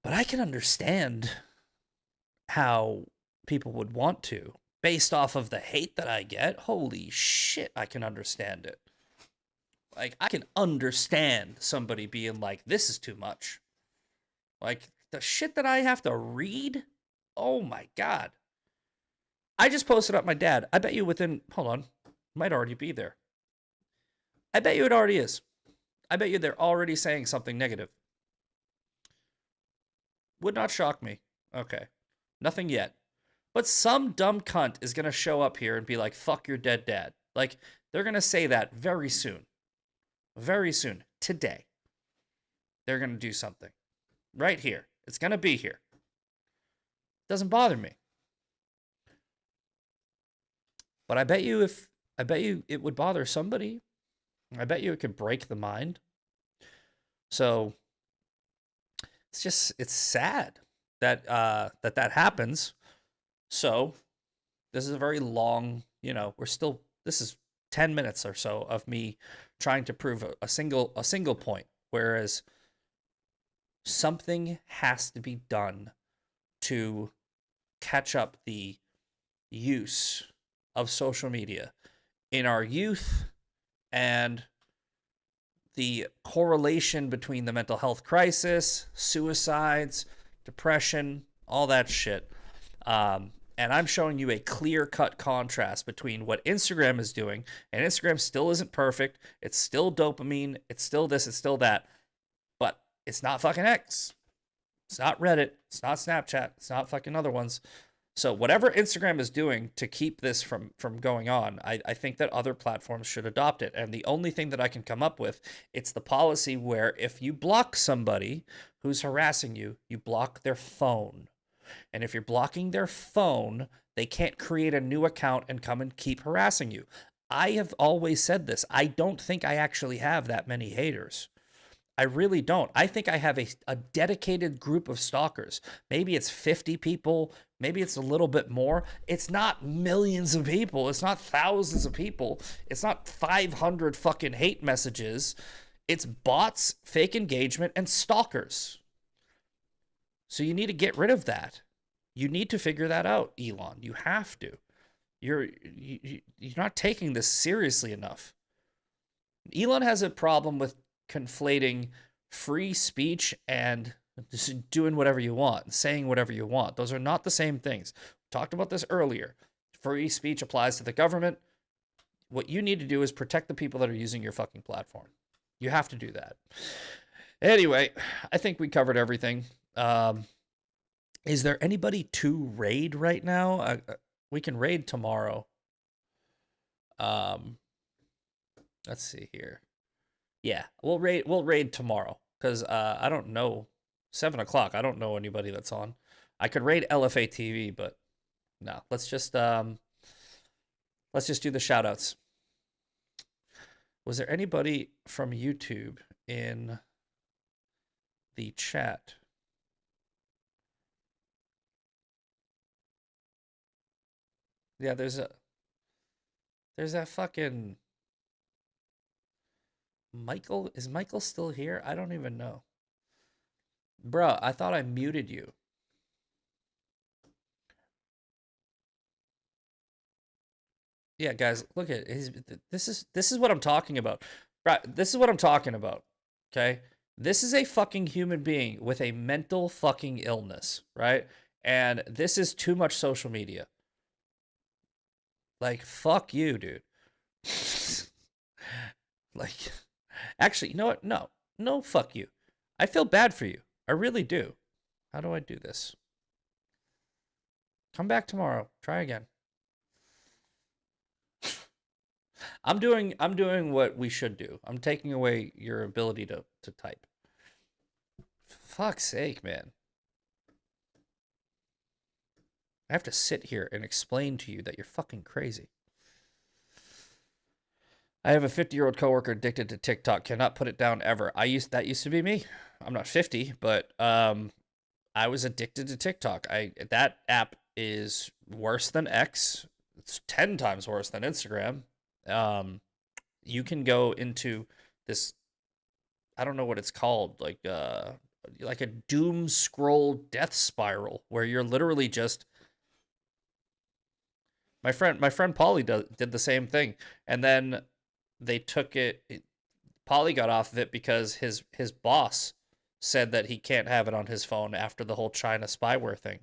Speaker 1: But I can understand how people would want to, based off of the hate that I get. Holy shit, I can understand it. Like, I can understand somebody being like, this is too much. Like, the shit that I have to read? Oh my God. I just posted up my dad. I bet you hold on, might already be there. I bet you it already is. I bet you they're already saying something negative. Would not shock me. Okay. Nothing yet. But some dumb cunt is going to show up here and be like, fuck your dead dad. Like, they're going to say that very soon. Very soon. Today. They're going to do something. Right here. It's going to be here. Doesn't bother me. But I bet you it would bother somebody. I bet you it could break the mind. So it's sad that that happens. So this is a very long, this is 10 minutes or so of me trying to prove a single point. Whereas something has to be done to catch up the use of social media in our youth and the correlation between the mental health crisis, suicides, depression, all that shit. And I'm showing you a clear-cut contrast between what Instagram is doing, and Instagram still isn't perfect. It's still dopamine. It's still this. It's still that. But it's not fucking X. It's not Reddit. It's not Snapchat. It's not fucking other ones. So whatever Instagram is doing to keep this from going on, I think that other platforms should adopt it. And the only thing that I can come up with, it's the policy where if you block somebody who's harassing you, you block their phone. And if you're blocking their phone, they can't create a new account and come and keep harassing you. I have always said this. I don't think I actually have that many haters. I really don't. I think I have a dedicated group of stalkers. Maybe it's 50 people. Maybe it's a little bit more. It's not millions of people. It's not thousands of people. It's not 500 fucking hate messages. It's bots, fake engagement, and stalkers. So you need to get rid of that. You need to figure that out, Elon. You have to. You're not taking this seriously enough. Elon has a problem with conflating free speech and just doing whatever you want, saying whatever you want. Those are not the same things. We talked about this earlier. Free speech applies to the government. What you need to do is protect the people that are using your fucking platform. You have to do that. Anyway, I think we covered everything. Is there anybody to raid right now? We can raid tomorrow. Let's see here. Yeah, we'll raid tomorrow because I don't know. 7 o'clock. I don't know anybody that's on. I could raid LFA TV, but no. Let's just do the shout outs. Was there anybody from YouTube in the chat? Yeah, there's that fucking Michael. Is Michael still here? I don't even know. Bruh, I thought I muted you. Yeah, guys, look at this is what I'm talking about. Bruh, this is what I'm talking about. Okay? This is a fucking human being with a mental fucking illness, right? And this is too much social media. Like, fuck you, dude. Like, actually, you know what? No, fuck you. I feel bad for you. I really do. How do I do this? Come back tomorrow. Try again. I'm doing what we should do. I'm taking away your ability to type. Fuck's sake, man. I have to sit here and explain to you that you're fucking crazy. I have a 50-year-old coworker addicted to TikTok. Cannot put it down ever. That used to be me. I'm not 50, but I was addicted to TikTok. That app is worse than X. It's 10 times worse than Instagram. You can go into this, I don't know what it's called, like a doom scroll death spiral where you're literally just. My friend Paulie did the same thing, and then they took it. Paulie got off of it because his boss said that he can't have it on his phone after the whole China spyware thing.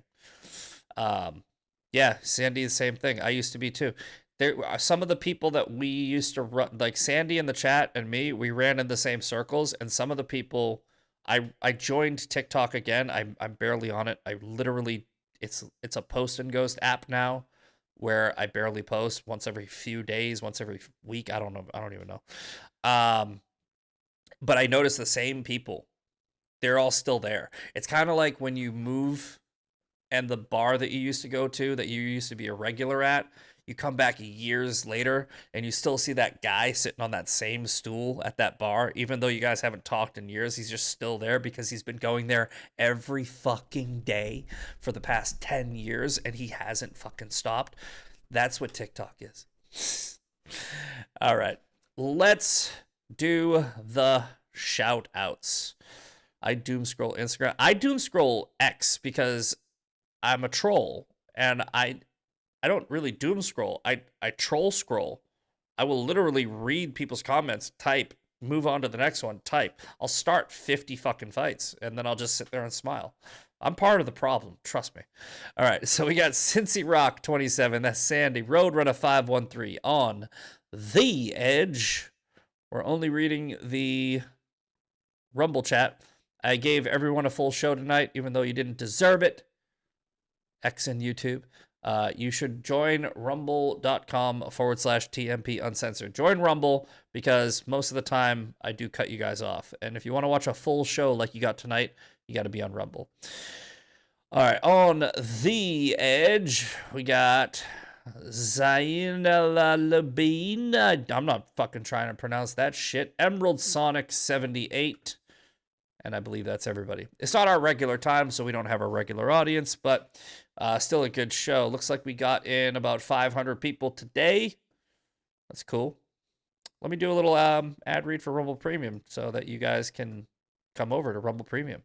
Speaker 1: Yeah, Sandy, the same thing. I used to be too. There are some of the people that we used to run, like Sandy in the chat and me, we ran in the same circles, and some of the people, I joined TikTok again. I'm barely on it. I literally, it's a post and ghost app now, where I barely post once every few days, once every week. I don't know. I don't even know. But I noticed the same people. They're all still there. It's kind of like when you move and the bar that you used to go to, that you used to be a regular at, you come back years later and you still see that guy sitting on that same stool at that bar, even though you guys haven't talked in years. He's just still there because he's been going there every fucking day for the past 10 years and he hasn't fucking stopped. That's what TikTok is. All right, let's do the shout outs. I doom scroll Instagram. I doom scroll X because I'm a troll, and I don't really doom scroll. I troll scroll. I will literally read people's comments, type, move on to the next one, type. I'll start 50 fucking fights, and then I'll just sit there and smile. I'm part of the problem, trust me. All right, so we got Cincy Rock 27. That's Sandy. Roadrunner 513 on the Edge. We're only reading the Rumble chat. I gave everyone a full show tonight, even though you didn't deserve it. X and YouTube. You should join rumble.com/TMP uncensored. Join Rumble because most of the time I do cut you guys off. And if you want to watch a full show like you got tonight, you got to be on Rumble. All right, on the Edge, we got Zaina Labine. I'm not fucking trying to pronounce that shit. Emerald Sonic 78. And I believe that's everybody. It's not our regular time, so we don't have a regular audience, but still a good show. Looks like we got in about 500 people today. That's cool. Let me do a little ad read for Rumble Premium so that you guys can come over to Rumble Premium.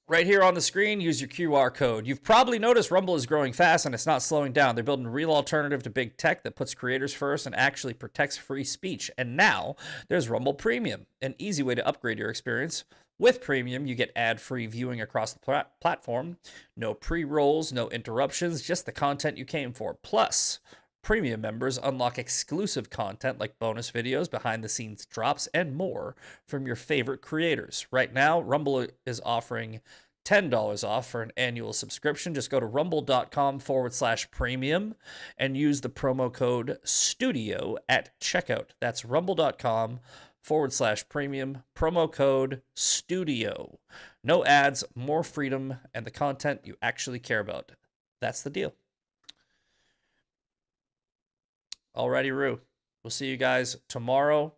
Speaker 1: Right here on the screen, use your QR code. You've probably noticed Rumble is growing fast and it's not slowing down. They're building a real alternative to big tech that puts creators first and actually protects free speech. And now there's Rumble Premium, an easy way to upgrade your experience. With Premium, you get ad-free viewing across the platform. No pre-rolls, no interruptions, just the content you came for. Plus, Premium members unlock exclusive content like bonus videos, behind-the-scenes drops, and more from your favorite creators. Right now, Rumble is offering $10 off for an annual subscription. Just go to rumble.com/premium and use the promo code STUDIO at checkout. That's rumble.com/premium, promo code STUDIO. No ads, more freedom, and the content you actually care about. That's the deal. Alrighty, Roo. We'll see you guys tomorrow.